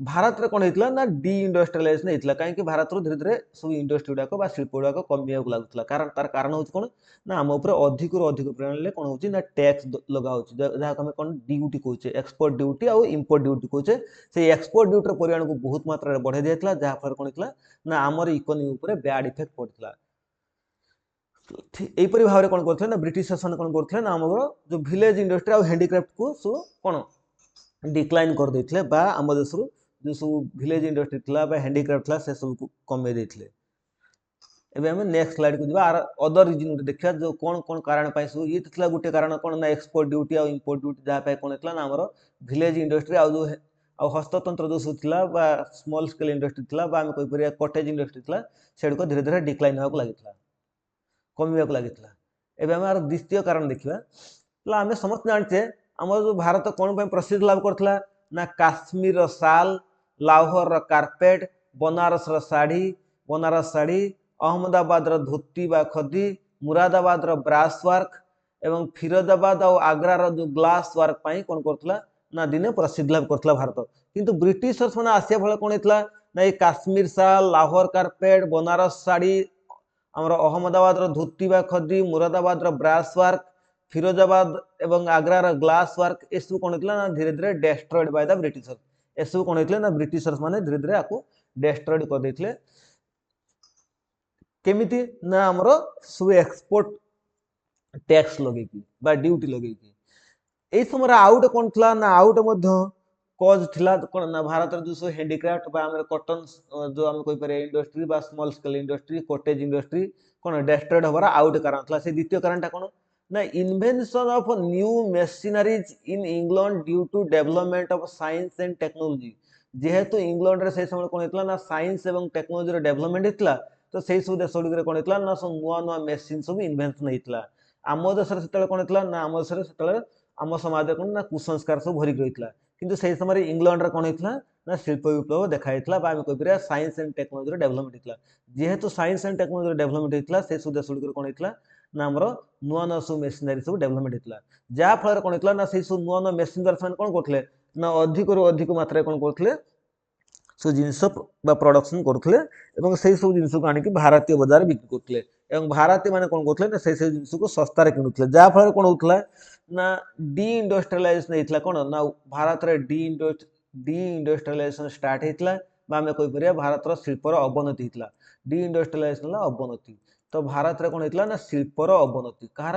भारत में कौन होता ना डी इंडस्ट्रियलाइजेशन होता कहीं भारत धीरे धीरे सब इंडस्ट्री गुड़ाक शिल्प गुड़ाक कमिया लगुला कारण तार कारण हूँ कौन ना आम उपर अधिक अधिक परिमाण कौन हो ना टैक्स लगा जहाँ आम कौन ड्यूटी कहे एक्सपोर्ट ड्यूटी और इंपोर्ट ड्यूटी कहे से एक्सपोर्ट ड्यूटी परिमाण को बहुत मात्रा बढ़ाई दिया जहाँफल कौन होता ना आमर इकोनॉमी उपर बैड इफेक्ट पड़ता यहीपरि भाव में कौन करते ना ब्रिटिश शासन कौन करते ना आमर जो विलेज इंडस्ट्री और हैंडीक्राफ्ट को सब कौन डिक्लाइन कर देते आम देश जो सब विलेज इंडस्ट्री थी हैंडीक्राफ्ट था से सब कमे देते एवं नेक्स्ट स्लाइड को जावा अदर रिजन गोटे देखा जो कौन कौन कारण सब ये तो गोटे कारण कौन ना एक्सपोर्ट ड्यूटी और इंपोर्ट ड्यूटी जहाँ कौन होता ना आमर विलेज इंडस्ट्री आ हस्ततंत्र जो सब था स्मॉल स्केल इंडस्ट्री थी आम कहीपर कटेज इंडस्ट्री थी से धीरे धीरे डिक्लाइन होगा लगी कमिया लगी एवं द्वितीय कारण देखा आम समस्त जानचे आम जो भारत कौन प्रसिद्ध लाभ करता ना काश्मीर शाल लाहौर कार्पेट बनारस शाढ़ी अहमदाबाद धोती बा खदी मुरादाबाद ब्रास वर्क एवं फिरोजाबाद और आग्रार जो ग्लास वर्क कौन करता ना दिने प्रसिद्ध लाभ करता भारत किंतु ब्रिटिशर्स मैंने आसिया फल कौन होता ना ये काश्मीर शाल, लाहौर कार्पेट, बनारस शाढ़ी, आमर अहमदाबाद धोती बा खदी, मुरादाबाद ब्रास वर्क, फिरोजाबाद एवं आग्रार ग्लास वर्क ए सब कौन होता ना धीरे धीरे डेस्ट्रॉयड बाय द ब्रिटिशर्स। ए सब कौन होता ना ब्रिटिशर्स माने धीरे धीरे आपको डेस्ट्रॉयड कर देते। केमिति ना आमर सब एक्सपोर्ट टैक्स लगेकी बा ड्यूटी लगेकी। এই সময় ଆଉ ଗୋଟେ କଣ ଥିଲା ନା ଆଉ ଗୋଟେ ମଧ୍ୟ କଜ ଥିଲା କଣ ନା ଭାରତର ଯୋଉ ସବୁ ହ୍ୟାଣ୍ଡିକ୍ରାଫ୍ଟ ବା ଆମର କଟନ ଯୋଉ ଆମେ କହିପାରିବା ଇଣ୍ଡଷ୍ଟ୍ରି ବା small scale industry cottage industry କଣ ଡେଷ୍ଟ୍ରଏଡ ହବାର ଆଉ ଗୋଟେ କାରଣ ଥିଲା। ସେ ଦ୍ୱିତୀୟ କାରଣଟା କଣ ନା invention of new machineries in England due to development of science and technology. ଯେହେତୁ ଇଂଲଣ୍ଡରେ ସେଇ ସମୟରେ କଣ ହେଇଥିଲା ନା ସାଇନ୍ସ ଏବଂ ଟେକ୍ନୋଲୋଜିର ଡେଭଲପମେଣ୍ଟ ହେଇଥିଲା, ତ ସେଇ ସବୁ ଦେଶ ଗୁଡ଼ିକରେ କଣ ହେଇଥିଲା ନା ସବୁ ନୂଆ ନୂଆ ମେସିନ ସବୁ ଇନଭେନସନ ହେଇଥିଲା। ଆମ ଦେଶରେ ସେତେବେଳେ କଣ ହେଇଥିଲା ନା ଆମ ଦେଶରେ ସେତେବେଳେ आम समाज कौन ना कुसंस्कार सब भरिक रही है। किंतु से समय इंग्लैंड कौन होता ना शिल्प विप्लव देखाई कहीपर साइंस एंड टेक्नोलोजी डेभलपमेंट होता। जेहेतु साइंस एंड टेक्नोलोजी डेभलपमेंट होता से सब देश गुड़ कौन होता ना आमर नुआ नुआ सब मेसिनारी सब डेभलपमेंट होता, जहाँफल कौन होता ना से सब नुआ नुआ मेसिन द्वारा कौन करते ना अधिक अधिक मात्रा कौन करते सब जिनस प्रोडक्शन करते से सब जिन को आनिक भारतीय बजार बिक्री करते और भारतीय मैंने कौन करते ना से जिन को सस्तार किणुते, जहाँफल कौन होता ना डी इंडस्ट्रियलाइजेशन होता कौन ना भारत में डी इंडस्ट्रियलाइजेशन स्टार्ट होता आम कहीपर भारत शिल्पर अवनति होता। डी इंडस्ट्रियलाइजेशन अवनति तो भारत में कौन होता ना शिल्पर अवनति कहार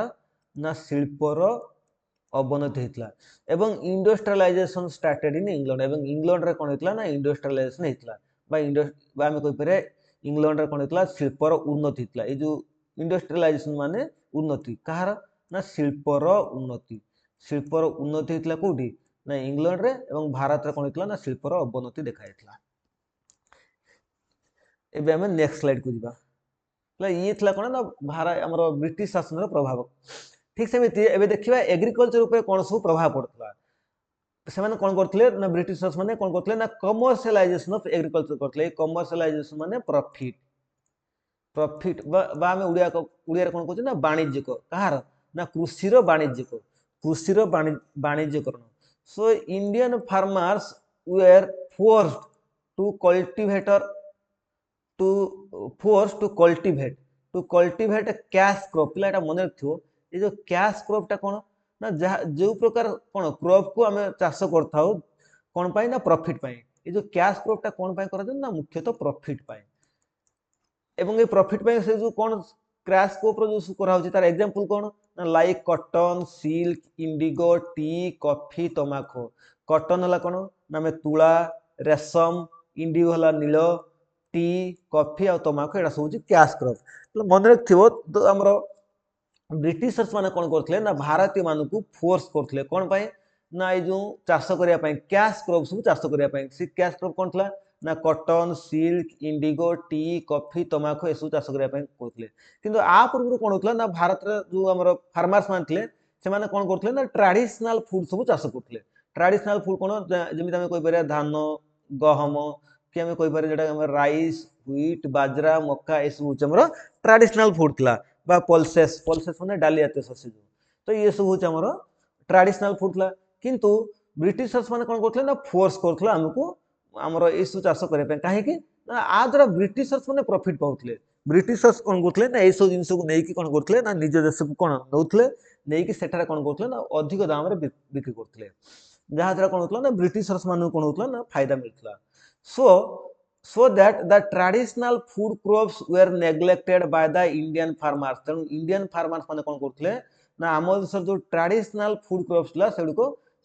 ना शिल्पर अवनति होता एवं इंडस्ट्रियलाइजेशन स्टार्टेड इन इंग्लैंड एवं इंग्लैंड रे कौन होता ना इंडस्ट्रियलाइजेशन होता आम कहीपर इंग्लैंड रे कौन होता शिल्पर उन्नति होता। ये जो इंडस्ट्रियलाइजेशन माने उन्नति कहार ना शिल्पर उन्नति, शिल्पर उन्नति होता कौटी ना इंग्लैंड रे एवं भारत रे कौन होता ना शिल्पर अवनति देखाइला। एबे हमें नेक्स्ट स्लाइड को जीवा। ये थला कौन ना भारत आमर ब्रिटिश शासन प्रभाव। ठीक सेमती एबे देखिबा एग्रीकल्चर ऊपर कौन सब प्रभाव पड़ता। से कौन करते ना ब्रिटिशर्स माने कौन करते ना कमर्शियलाइजेशन ऑफ एग्रीकल्चर करते। कमर्शियलाइजेशन माने प्रॉफिट प्रॉफिट आम उड़िया कौन कहते ना वाणिज्यिक कहार ना कृषिर वाणिज्यिक कृषिर वाणिज्यकरण। So Indian farmers were forced to cultivator to cultivate cash crop. पिला मन रखियो ये जो कैश क्रॉपटा कौन ना जहाँ जो प्रकार कौन क्रॉप को आम चाष करता कौन पाई ना प्रॉफिट पाई। ये जो कैश क्रॉपटा कौन पाई करा ना मुख्यतः प्रॉफिट पाई एवं ये प्रॉफिट पाई से जो कौन कैश क्रॉप रो जो करा होची तार एग्जांपल कौन ना like cotton, silk, indigo, tea, coffee, तमाखो। कॉटन हला कौन ना में तुला, रेशम, इंडिगो हला नील, टी, कॉफी और तमाखो एटा सब कैश क्रॉप। मन रखियो तो हमरो ब्रिटिशर्स माने कौन करते ना भारतीय मानू को फोर्स करते कौन पाए ना ये जो चाष करने कैश क्रॉप सब चाष करने से कैश क्रॉप कौन था ना cotton, silk, indigo, tea, coffee, तमाखो ए सब चाष करने कहते। किंतु आ पूर्व कौन होता ना भारत जो आम फार्मर्स मान थे से कौन करते ना ट्रेडिशनल फूड सब चाष करते। ट्रेडिशनल फूड कौन जमी आम कहीपर धान, गहम कि आम कहीपर जो राइस, व्हीट, बाजरा, मक्का ए सब हूँ ट्रेडिशनल फूड था बा पल्सेस माने डाली जातीय शस्य। तो ये सब हूँ आमर ट्रेडिशनल फूड था। किंतु ब्रिटिशर्स माने कौन करते ना फोर्स करते आमको आमर ये सब चाष करने कहीं आ द्वारा ब्रिटिशर्स माने प्रॉफिट पाते। ब्रिटिशर्स कौन करते ना ये सब जिन को लेकिन कौन करते ना निज देश को कौन नौते नहीं सेठारे कौन करते ना अधिक दाम बिक्री करते, जहाँ द्वारा कौन होता ना ब्रिटिशर्स मान कौन होता ना फायदा मिलता। so that the traditional food crops were neglected by the Indian farmers। तेणु इंडियन फार्मर्स माने कौन करते ना आम देश जो ट्रेडिशनल फूड क्रॉप्स था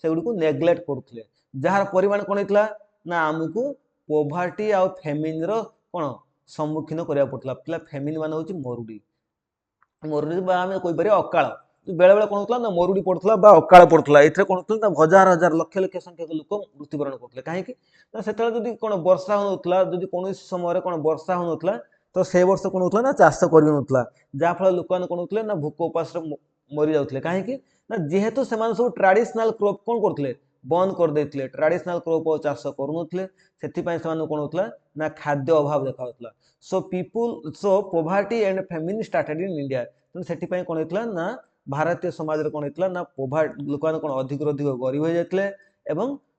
से नेग्लेक्ट करते, जार परिमाण कौन होता ना आमको पोवर्टी आउ फेमिन रो कौन सम्मुखीन करा पड़ता। पिला फेमिन मान हूँ मरुड़ी आम कहीपर अकाल बेले बेले कौन होता ना मरुड़ी पड़ता अकाल पड़ता। ये कौन होता हजार हजार लक्ष लक्ष संख्यक लोक मृत्युवरण करते कहीं से कौन वर्षा होता जदि कौन समय कौन वर्षा होता तो से वर्ष कौन होता ना चाष कर जहाँफल लोक मैंने कौन होते ना भोक उपास मरी जाते कहीं जेहेतु से सब ट्रेडिशनल क्रॉप कौन करते बंद कर देते ट्रेडिशनल क्रॉप चाष करुले से कौन होता ना खाद्य अभाव देखा। So poverty and famine started in India. से कौन होता ना भारतीय समाज कौन होता ना लोक कौन अधिक अधिक गरीब हो जाते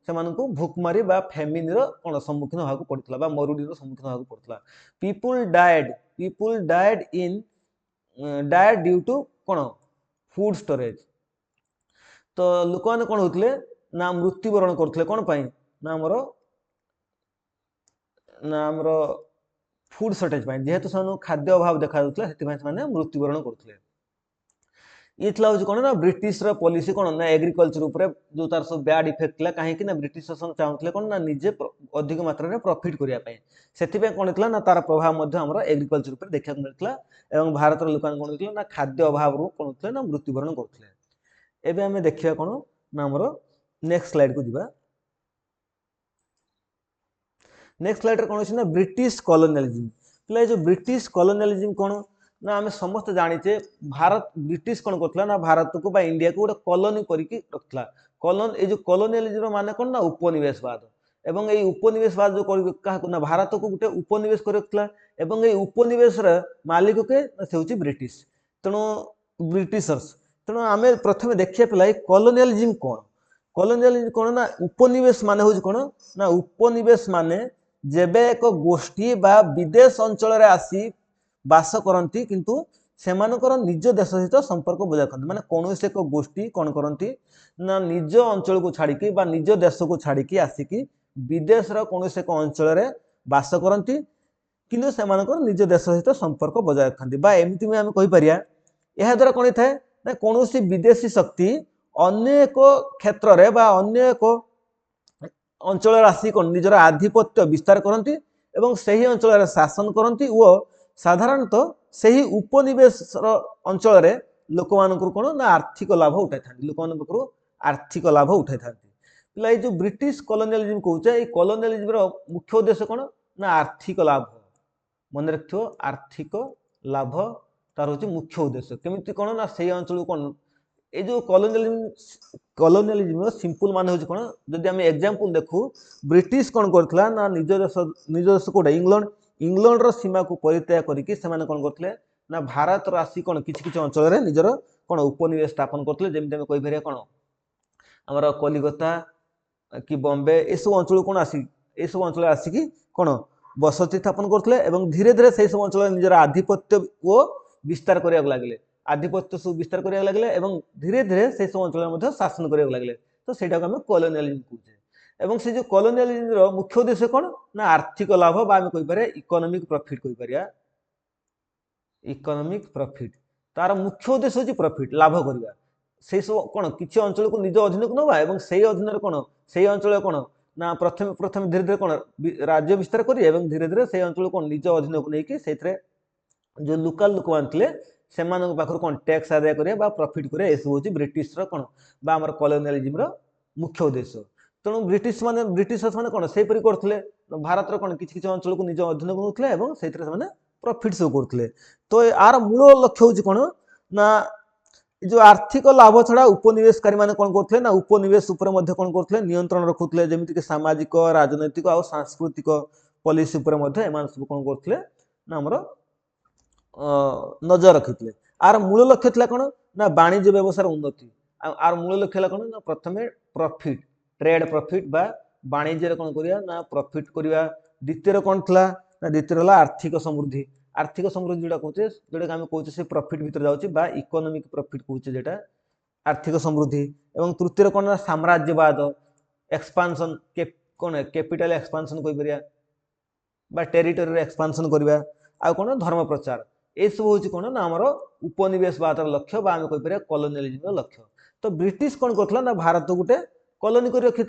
ସେମାନଙ୍କୁ ଭୁକମାରୀ ବା ଫେମିନ ର କ'ଣ ସମ୍ମୁଖୀନ ହେବାକୁ ପଡିଥିଲା ବା ମରୁଡ଼ିର ସମ୍ମୁଖୀନ ହେବାକୁ ପଡିଥିଲା। ପିପୁଲ ଡାଏଡ୍ ଡ୍ୟୁ ଟୁ କ'ଣ ଫୁଡ ଷ୍ଟୋରେଜ। ତ ଲୋକମାନେ କ'ଣ ହଉଥିଲେ ନା ମୃତ୍ୟୁବରଣ କରୁଥିଲେ କ'ଣ ପାଇଁ ନା ଆମର ଫୁଡ ସର୍ଟେଜ ପାଇଁ, ଯେହେତୁ ସେମାନଙ୍କୁ ଖାଦ୍ୟ ଅଭାବ ଦେଖାଯାଉଥିଲା ସେଥିପାଇଁ ସେମାନେ ମୃତ୍ୟୁବରଣ କରୁଥିଲେ। ये हूँ कौन ना ब्रिटिश पॉलिसी कौन ना एग्रीकल्चर उपरे जो तार सब बैड इफेक्ट था कहीं ना ब्रिटिश शासन चाहूले कौन ना निजे अधिक मात्रा रे प्रॉफिट करने से कौन होता ना तार प्रभाव आम एग्रीकल्चर उपर देखा मिलता और भारत लोक कौन होता ना खाद्य अभाव कौन होता ना मृत्युवरण करते। एवं आम देखा कौन ना आमर नेक्स्ट स्लाइड को जीवा। नेक्स्ट स्लाइड कौन अच्छे ना ब्रिटिश कॉलोनियलिज्म। पे जो ब्रिटिश कॉलोनियलिज्म कौन ना आम समस्त जाचे भारत ब्रिटिश कौन करता ना भारत को बा इंडिया को गोटे कॉलोनी करके रखला। ये जो कॉलोनियलिज्म माने कौन ना उपनिवेशवाद एवं ये उपनिवेशवाद जो क्या ना भारत को गोटे उपनिवेश कर रखला एवं ये उपनिवेश मालिक के से हूँ ब्रिटिश। तेणु ब्रिटिशर्स तेणु आम प्रथम देखिए पे कॉलोनियलिज्म कौन। कॉलोनियलिज्म कौन ना उपनिवेश माने हूँ कौन ना उपनिवेश माने जेबे एक गोष्ठी बा विदेश अंचल आसी बास करती किंतु सेमानकर निज देश सहित संपर्क बजाय रखते माने कौन से एक गोष्ठी कौन करती ना निज अंचल को छाड़ी बा निज देश को छाड़ी आसिकी विदेश कौन से एक अंचल बास करती किंतु सेमानकर निज देश सहित संपर्क बजाय रखते बा एमती आम कहीपर यह द्वारा कौन थाए ना कौन विदेशी शक्ति अन्य एक क्षेत्र में बा अन्य एक अंचल आसी कौन निजर आधिपत्य विस्तार करती एवं सही अंचल शासन करती और साधारणतः से ही उपनिवेश अंचल लोक मान कौन ना आर्थिक लाभ उठाई था लोक मान आर्थिक लाभ उठाई था। पे जो ब्रिटिश कॉलोनियलिज्म कहे कॉलोनियलिज्म मुख्य उद्देश्य कौन ना आर्थिक लाभ। मन रख आर्थिक लाभ तार हूँ मुख्य उद्देश्य केमी कौन ना से अंचल कौन ये जो कॉलोनियलिज्म सिंपल मान हूँ कौन जदि आम एग्जांपल देखू ब्रिटिश कौन करथिला ना निज देश कोटा इंग्लैंड सीमा को परित्याग करके कौन करते ना भारत आसी कौन किसी अंचल निजर कौन उपनिवेश स्थापन करते जमी कहीपर कौन आमर कलिकता कि बॉम्बे ये सब अंचल कौन आसी ये सब अंचल आसिकी कौन बसति स्थापन करते धीरे धीरे से सब अंचल निजर आधिपत्य को विस्तार करने लगे आधिपत्य सब विस्तार करने लगे धीरे धीरे से सब अंचल शासन करने लगे। तो सहीटा को आम कॉलोनियलिज्म कहे एवं से जो कॉलोनियलिज्म मुख्य उद्देश्य कौन ना आर्थिक लाभ बा आम कहीपर इकोनॉमिक प्रॉफिट कहीपर इकोनॉमिक प्रॉफिट तार मुख्य उद्देश्य हूँ प्रॉफिट लाभ करवा से सब कौन किसी अंचल को निज अधीन को नवा और से अधीन कौन से अंचल कौन ना प्रथम प्रथम धीरे धीरे कौन राज्य विस्तार करें धीरे धीरे से अंचल कौन निज अधीन को लेकिन से जो लोकल लोक मान से पाखर कौन टैक्स आदाय करें प्रॉफिट करें यह सब हूँ ब्रिटिश कौन आमर कॉलोनियलिज्म मुख्य उद्देश्य। तेणु ब्रिटिश मैंने कौन से करते भारत कौन किसी अंचल को निज अधीन को नौते से प्रॉफिट सब करते। तो यार मूल लक्ष्य हूँ कौन ना जो आर्थिक लाभ छड़ा उपनिवेशकारी मैंने कौन करते ना उपनिवेश कौन करते नियंत्रण रखुते जमीक सामाजिक राजनैतिक और सांस्कृतिक पॉलिसी कौन करते ना आमर नजर रखी। आर मूल लक्ष्य था कौन ना वाणिज्य व्यवसाय उन्नति आर मूल लक्ष्य कौन ना प्रथम प्रॉफिट ट्रेड प्रॉफिट बा वाणिज्य कौन करिया ना प्रॉफिट करिया। द्वितीय कौन था ना द्वितीय आर्थिक समृद्धि जोटा कहते जोटा आम कहे से प्रॉफिट भीतर जाऊँगी बा इकोनॉमिक प्रॉफिट कहते जेटा आर्थिक समृद्धि। एवं तृतीय कौन ना साम्राज्यवाद एक्सपांशन कौन कैपिटल एक्सपांशन कहीपर बा टेरिटोरी एक्सपांशन करवा आ कौन धर्म प्रचार ये सब हूँ कौन ना आमर उपनिवेशवाद लक्ष्य बा आम कहीपर कॉलोनियलिज्म लक्ष्य। तो ब्रिटिश कौन करता ना भारत गोटे कॉलोनी कर रखी।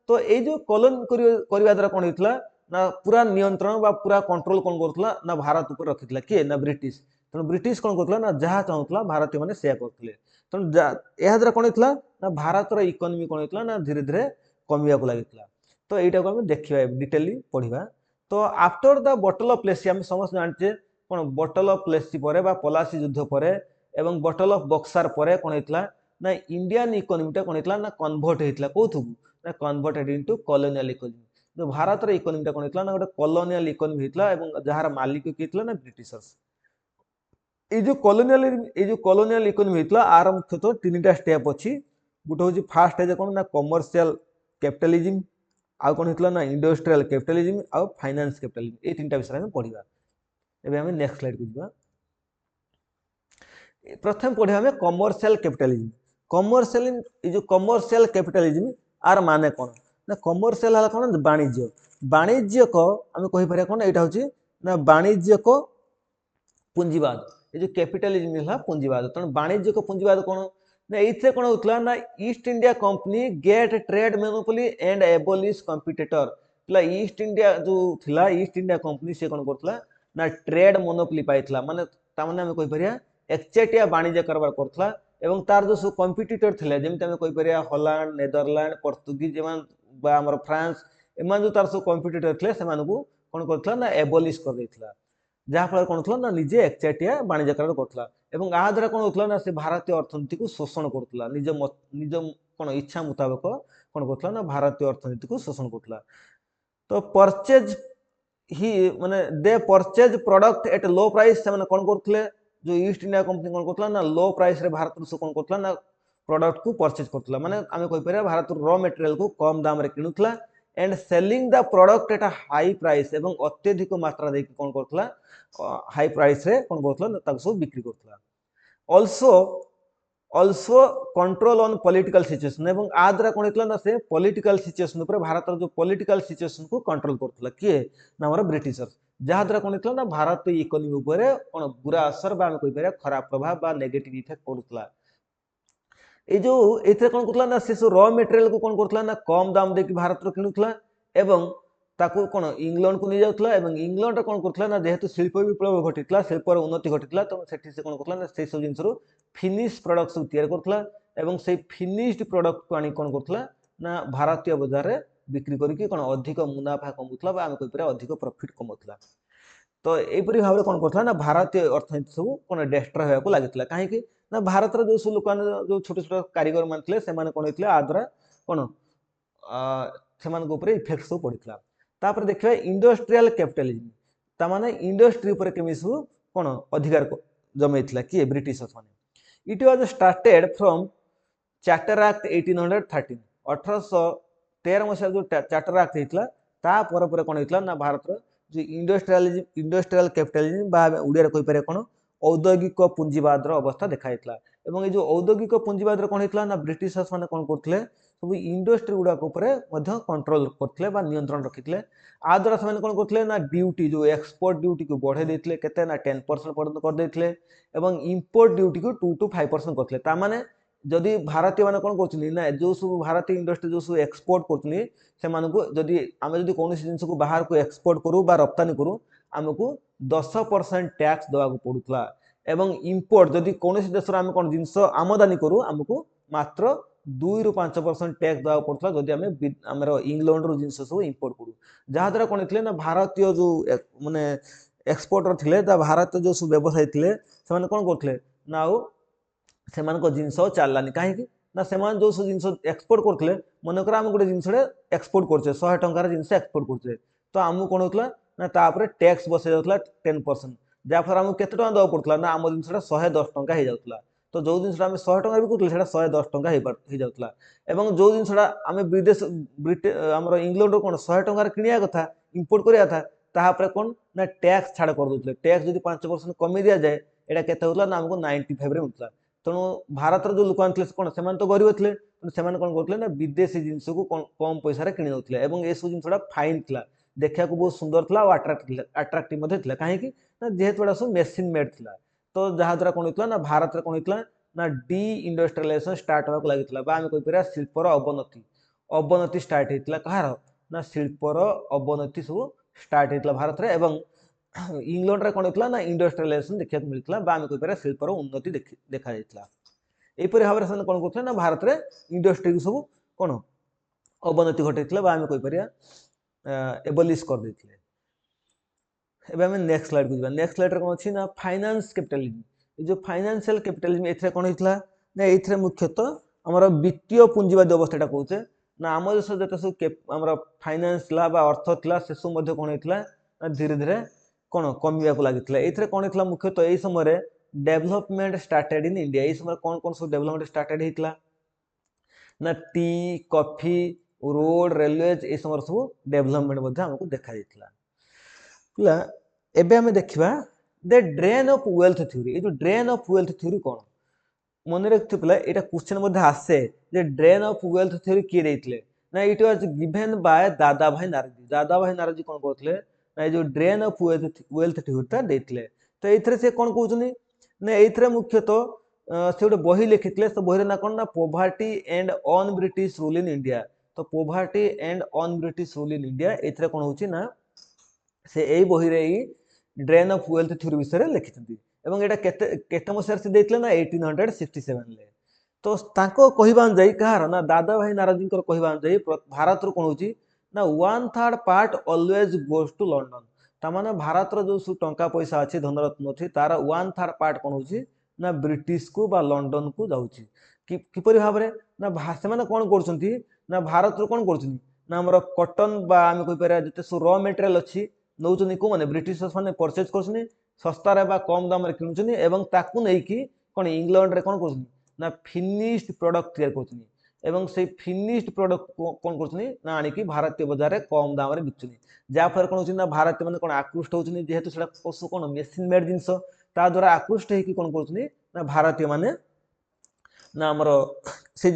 तो ये जो कॉलोनी करने द्वारा कौन होता ना पूरा नियंत्रण बा पूरा कंट्रोल कौन करता ना भारत ऊपर रखी किए ना ब्रिटिश। तेणु ब्रिटिश कौन करता ना जहाँ चाहूला भारतीय मैंने से करते तेणु यह द्वारा कौन होता ना भारत इकोनॉमी कौन होता ना धीरे धीरे कमिया लगी। तो यहाँ को आम देखा डिटेली पढ़ा। तो आफ्टर द बटल ऑफ प्लेसी आम समस्त जानचे कौन बटल ऑफ प्लेसी पर पलासी युद्ध पर एवं बटल ऑफ बक्सार पर कौन होता ना इंडियन इकोनॉमीटा कौन होता ना कन्वर्ट होता कौथु ना कन्वर्टेड इनटू कॉलोनियल इकोनॉमी। जो भारत इकोनॉमीटा कौन होता ना गोटे कॉलोनियल इकोनॉमी होता और जार मालिक किए ना ब्रिटिशर्स। ये जो कॉलोनियल इकोनॉमी होता आर मुख्यतः तीन टा स्टेप अच्छी। गोटे हूँ फास्ट है कौन ना कमर्शियल कैपिटलिज्म आउ कौन होता ना इंडस्ट्रियल कैपिटलिज्म आउ फाइनेंस कैपिटलिज्म ये तीन विषय में पढ़ा। एबे हमें नेक्स्ट स्लाइड को जीवा। प्रथम पढ़ा हमें कमर्शियल कैपिटलिज्म। कमर्शियल ये जो कमर्शियल कैपिटलिज्म आर माने कौन ना कमर्शियल है कौन वाणिज्य वाणिज्यक आम कहीपर कौन यहाँ हूँ ना वाणिज्यक पुंजीवाद ये जो कैपिटलिज्म है पुंजीवाद तेणु वाणिज्यक पुंजीवाद कौन ना ये कौन होता ना East India Company get trade monopoly and abolish competitor East India जो थिला ईस्ट इंडिया कंपनी से कौन करता ना ट्रेड मोनोपोली पाइला माने तामाने आम कहीपर एकचेटिया वाणिज्य कारबार करथला एवं तार जो सब कंपिटिटर थिले जेमति आमे कहि परिया हॉलैंड नेदरलैंड पोर्तुगीज एमान बा हमर फ्रांस एमान जो तार सब कंपिटिटर थिले सेमानकु कोन करथला ना एबोलिश कर देथला जहाँ फल कौन होता ना निजे एकचेटिया वाणिज्य कारबार करथला एवं आ द्वारा कौन होता ना से भारतीय अर्थनीति को शोषण करथला निज निज कोन इच्छा मुताबिक कौन करथला ना भारतीय अर्थनीति को शोषण करथला। तो परचेज ही माने दे purchase product at low price से माने कौन करथले जो ईस्ट इंडिया कंपनी कौन करथला ना लो प्राइस रे भारत से कौन करथला ना प्रोडक्ट को परचेज करथला माने आमे कहि परिया भारत रॉ मटेरियल को कम दाम रे किनुथला and selling the product at a high price एवं अत्यधिक मात्रा दे कौन करथला हाई प्राइस रे कौन करथला ना ताको सब बिक्री करथला। Also control on political situation एवं आ द्वारा कौन होता ना से पॉलिटिकल सिचुएशन ऊपर भारत जो पॉलिटिकल सिचुएशन को कंट्रोल करथला किए ना हमर ब्रिटिशर्स जहाँ द्वारा कौन होता ना भारत इकोनॉमी ऊपर कौन बुरा असर बा कहि परिया खराब प्रभाव बा नेगेटिव इफेक्ट पड़ुतला। ए जो एथे कौन करथला ना से रॉ मटेरियल को कौन करथला ना कम दाम दे भारत रो किनुथला एवं ताकू कौन इंग्लैंड को नहीं जाउथला एवं इंग्लैंड कौन करथला ना जेहेतु शिल्प विप्लव घटितला शिल्पर उन्नति घटितला तो सेठी से कौन करथला ना से सब जिंस रो फिनिश प्रोडक्ट सब तैयार करथला एवं से फिनिश्ड प्रोडक्ट को आनी कौन करथला ना भारतीय बाजार रे बिक्री करके कौन अधिक मुनाफा कमुथला बा आमे कहि परिया अधिक प्रॉफिट कमुथला। तो एपरी भाव कौन करथला ना भारतीय अर्थनीति सब कौन डिस्ट्रॉय होया को लागितला काहे कि ना भारत रो जो सब लोक जो छोट छोट कारीगर मान थिले से माने कौन होइतले आ द्वारा कौन सेमान ऊपर इफेक्ट सब पड़ितला। तापर देखिए इंडस्ट्रियल कैपिटलिज्म तामाने इंडस्ट्री ऊपर केमी सब कौन अधिकार जमैतला कि ब्रिटिशर्स माने it was started from charter act 1813 1813 मसिया जो चार्टर एक्ट हेतला ता पर कौन होइतला ना भारत रो जो इंडस्ट्रियल कैपिटलिज्म बा उड़िया रे कहि पारे कौन औद्योगिक पुंजीवाद अवस्था देखाइतला एवं ये जो औद्योगिक पुंजीवाद कौन होइतला ना ब्रिटिशर्स माने कौन करथले सब इंडस्ट्री गुड़ाक कंट्रोल करथले बा नियंत्रण रखितले आ द्वारा से कौन करथले ना ड्यूटी जो एक्सपोर्ट ड्यूटी को बढ़े देथिले केते ना 10% पर्यंत कर देथिले एवं इंपोर्ट ड्यूटी को 2 to 5% करथले ता माने जदि भारतीय माने कौन करथले ना जो सब भारतीय इंडस्ट्री जो सब एक्सपोर्ट करथले से मानको जदि आमे जदि कोनोसी जिंस को बाहर को एक्सपोर्ट करू बा रप्तानी करू आमको 10% टैक्स देवा को पड़ुतला एवं इंपोर्ट जदि कोनोसी देश रा आमे कोन जिंस आमदानी करू आमको मात्र 2 ରୁ 5% टैक्स देवा पड़ता जदि आमे हमर इंग्लैंड रो जिंस सब इंपोर्ट करू जहाँ द्वारा कोन थिले ना भारतीय जो माने एक्सपोर्टर थिले ता भारत जो सब व्यवसायी थिले से माने कोन करथिले ना से मान को जिंस चललानी काहे ना से मान जो जिंस एक्सपोर्ट करथिले मन कर हम गोटे जिंस एक्सपोर्ट करछे 100 टंकार जिंस एक्सपोर्ट करछे तो आमु कोन होतला ना तापर टैक्स बसे जाउतला 10% जा फर हम केते टका दवा पड़तला ना आम जिंसटा 110 टंका हे जाउतला तो जो जिंसटा हम 100 टंका भी कुतले सेटा 110 टंका हे जाउतला एवं जो जिंसटा हम विदेश हमर इंग्लैंड रो कोन 100 टंका किनिया कथा इंपोर्ट करिया था ताहा पर कोन ना टैक्स छाड़ कर दोतले टैक्स जदि 5% कमी दिया जाए एटा केते होतला ना हमको 95 रे उठला तेणु भारत जो लोक आनते कौन से तो गरीब थे से कौन करते ना विदेशी जिनस को कम पैसा किणी दौले और ये सब जिनसा फाइन था देखा बहुत सुंदर था और अट्राक्टिव कहीं जेहेतु सब मेसीन मेड था तो जहाँ द्वारा कौन होता ना भारत में कौन होता ना डी इंडस्ट्रियलाइजेशन स्टार्ट होगा लगी आम कहीपर शिल्पर अवनति अवनति स्टार्ट होता कहार ना शिल्पर अवनति सब स्टार्ट होता भारत में एवं इंग्लैंड रे कौन होता ना इंडस्ट्रियलाइजेशन देखा मिलता आम कहीपर शिल्पर उन्नति देखा यहपरि भाव में कौन करते ना भारत में इंडस्ट्री को सब कौन अवनति घटाई आम कहीपर एबलिश कर देते। नेक्स्ट स्लाइड को जावा नेक्स्ट स्लाइड कौन अच्छी ना फाइनेंस कैपिटलिज्म जो फाइनेंशियल कैपिटलिज्म ए कौन होता ना ये मुख्यतः आमर वित्तीय पुंजीवादी अवस्था कहे ना आम देश जो सब फाइनेंस अर्थ था से सब कौन होता ना धीरे धीरे कौन कमिया को लगी ये कौन होता मुख्यतः यही समय डेवलपमेंट स्टार्टेड इन इंडिया ये समय कौन कौन सब डेवलपमेंट स्टार्टेड होता ना टी कॉफी रोड रेलवेज ये सब डेभलपमेंट आमको देखा पिला एबे आमे देखिबा the drain of wealth theory. ये जो ड्रेन ऑफ वेल्थ थ्योरी कौन मन रखिथे पिला एटा क्वेश्चन मध्ये आसे जे ड्रेन ऑफ वेल्थ थ्योरी किए देथिले ना इट वाज गिवन बाय दादा भाई नारजी। दादा भाई नारजी कौन कहथिले ना ये जो ड्रेन ऑफ वेल्थ थ्योरी ता देथिले। तो एथरे से कौन कहउछनी ना एथरे मुख्यतः से गोटे बही लिखिथिले से बही ना कौन ना poverty and on British rule in India. तो poverty and on British rule in India एथरे कौन होची ना से एई बही रे ड्रेन ऑफ वेल्थ थ्योरी विषय रे लिखिथि एवं एटा केते केते मसिया से देथिले ना 1867 ले। तो ताको कहिबा जाई कहार ना दादा भाई नाराजी कर कहिबा जाई भारत रो कोन होची ना 1/3 part always goes to London. ता माने भारत रो जो टंका पैसा अछि धनरत्न अछि तार 1/3 पार्ट कोन होची ना ब्रिटिश को बा लंडन को जाउची। किपरि भाबरे ना से माने कोन करछंती ना भारत रो कोन करछंती ना हमर कॉटन बा आमे कहि पारे जते सो रॉ मटेरियल अछि नौचनी को माने ब्रिटिश माने परचेज करछनी सस्ता रे बा कम दाम रे किनुछनी एवं ताकू नै कि कोन इंग्लैंड रे कोन करछनी ना फिनिश्ड प्रोडक्ट तैयार करछनी एवं से फिनिश्ड प्रोडक्ट कोन करछनी ना आनी कि भारतीय बाजार रे कम दाम रे बिकछनी। जा फर कोन होछनी ना भारतीय माने कोन आकृष्ट होछनी जेहेतु सेटा पशु कोन मेसिन मेड जिंस ता द्वारा आकृष्ट हे कि कोन करछनी ना भारतीय माने ना हमर से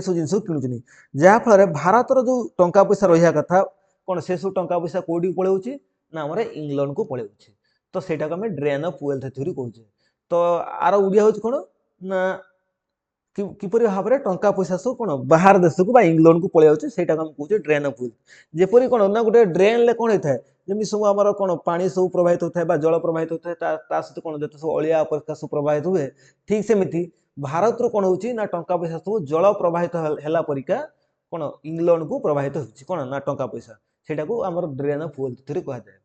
सब जिनस किणुछनी जा फल भारत रो जो टंका पैसा रहिया कथा कोन से सब टंका पैसा कोडी पळेउची ना हमर इंग्लैंड को पळेउची। तो सेटा को हमें ड्रेन ऑफ वेल्थ थ्योरी कहूचे। तो आर उडिया होच कोन ना किपरि भाबरे टंका पैसा सब कोन बाहर देश को बा इंग्लैंड को पळे जाउचे सेटा को हम कहूचे ड्रेन ऑफ वेल्थ। जेपरि कोन ना गुटे ड्रेन ले कोन हेथाय जेमि सब हमर कोन पानी सब प्रवाहित होथाय बा जल प्रवाहित होथाय ता सहित कोन जते सब अलिया अपरिष्कार सब प्रवाहित हुए ठीक सेमिति भारत रो कोन होची ना टंका पैसा सब जल प्रवाहित हेला परिका कोन इंग्लैंड को प्रवाहित होची कोन ना टंका पैसा सेटा को हमर ड्रेन ऑफ वेल्थ थ्योरी कहा जाय।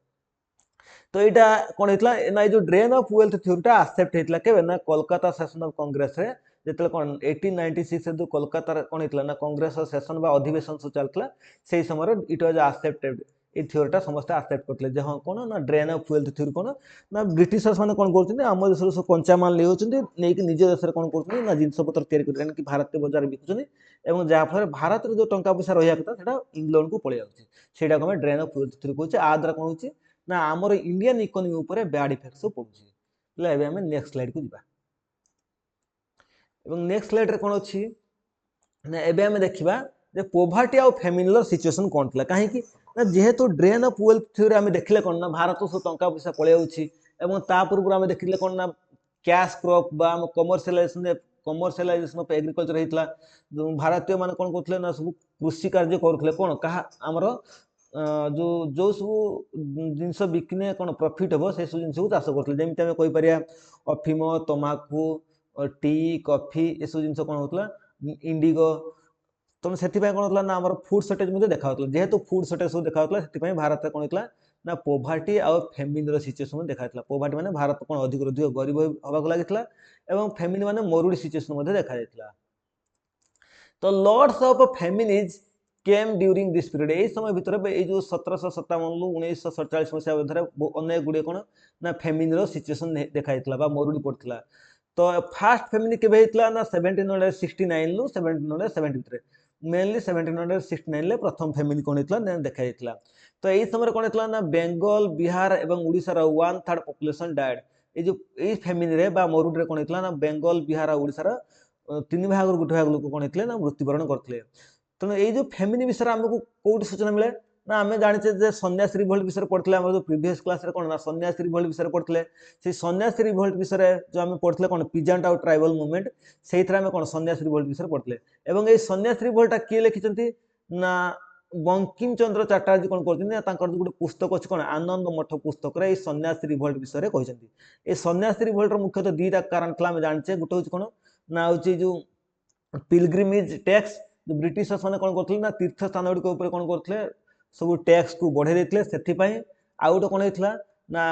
तो एटा कोन हेतला ना जो ड्रेन ऑफ वेल्थ थ्योरी ता एक्सेप्ट हेतला केबे ना कोलकाता सेशन ऑफ कांग्रेस रे जेतले कोन 1896 से जो कोलकाता रे कोन हेतला ना कांग्रेस सेशन बा अधिवेशन सो चलतला सेही समय it was accepted. A theory ता समस्त एक्सेप्ट करतले जे हां कोन ना ड्रेन ऑफ वेल्थ थ्योरी कोन ना ब्रिटिशर्स माने कोन करछन हम देश रो कंचा माल ले होछन नै कि निज देश रे कोन करछन ना जिंस पत्र तयार करछन कि भारतीय बाजार बिकुछन एवं जा फल भारत रे जो टंका पैसा रहिया कथा सेटा इंग्लैंड को पळे जाउची सेटा को हम ड्रेन ऑफ वेल्थ थ्योरी कहूचे। आ द्वारा कोन होची ना हमर इंडियन इकोनॉमी ऊपर बैड इफेक्ट सब पड़ुची। ले एबे हम नेक्स्ट स्लाइड को जिबा एवं नेक्स्ट स्लाइड रे कोन अछि ना एबे हम देखिबा जे पोवर्टी आ फेमिनर सिचुएशन कोन थला काहे कि ना जेहेतु ड्रेन ऑफ वेल्थ थ्योरी हम देखले कोन ना भारत सो टंका पैसा पळे जाउची एवं ता पूर्व हम देखले कोन ना कैश क्रॉप बा कमर्शियलाइजेशन ऑफ एग्रीकल्चर हेतला जो भारतीय माने कोन करथले ना सब कृषि कार्य करथले कोन कहा हमर जो जो सब जिनस बिकने कोन प्रॉफिट हो से सब जिनस को चाष करथले जेमिति हम कहि परिया अफिम तमाकू टी कॉफी ए सब जिनस कोन होतला इंडिगो। तो सेति कोन होतला ना हमर फूड शॉर्टेज मध्ये देखा होतला जेहेतु फूड शॉर्टेज सब देखा होतला सेति भारत रे कोन होतला ना पोवर्टी आ फेमिन रो सिचुएशन देखा होतला। पोवर्टी माने भारत कोन अधिक अधिक गरीब होबा को लागितला एवं फेमिन माने मरुडी सिचुएशन मध्ये देखा जायतला। तो lords of famine is came during this period ए समय भितर ए जो 1757 लु 1947 मसिया भितर अनेक गुडे कोन ना फेमिन रो सिचुएशन देखा जायतला बा मरुडी पड़तला। तो फास्ट फेमिन केबे हेतला ना 1769 लु 1770 भितर मेनली 1769 ले प्रथम फेमिन कोन हेतला ना देखा जायतला। तो एई समय कोन हेतला ना बेंगल बिहार एवं उड़ीसा रो 1/3 पॉपुलेशन डाइड ए जो एई फेमिन रे बा मरुडी रे कोन हेतला ना बेंगल बिहार और उड़ीसा रो 3 भाग गुटे भाग लोक कोन हेतले ना मृत्युवरण करथले। तो ये जो फेमिन विषय हमको कोड सूचना मिले ना आम जाने जे सन्यासी रिवोल्ट विषय पढ़ते जो प्रीवियस क्लास रे कोन ना सन्यासी रिवोल्ट विषय पढ़ते से सन्यासी रिवोल्ट विषय जो आम पढ़ते कोन पीजेंट आउट ट्राइबल मूवमेंट से कोन सन्यासी रिवोल्ट विषय पढ़ते एवं ये सन्यासी रिवोल्ट किए लिखिं ना बंकिम चंद्र चटर्जी कौन कर गोटे पुस्तक अच्छे कौन आनंद मठ पुस्तक रे सन्यासी रिवोल्ट विषय कहते ये सन्यासी रिवोल्ट मुख्यतः दुईटा कारण था जाने गोटे हूँ कौन ना हूँ जो पिलग्रिमेज टैक्स जो ब्रिटिशर्स माने कौन करथिले ना तीर्थ स्थान गुडी ऊपर कौन करथिले सब टैक्स को बढ़े देथिले सेथि पई आउ गोटे कौन हेतला ना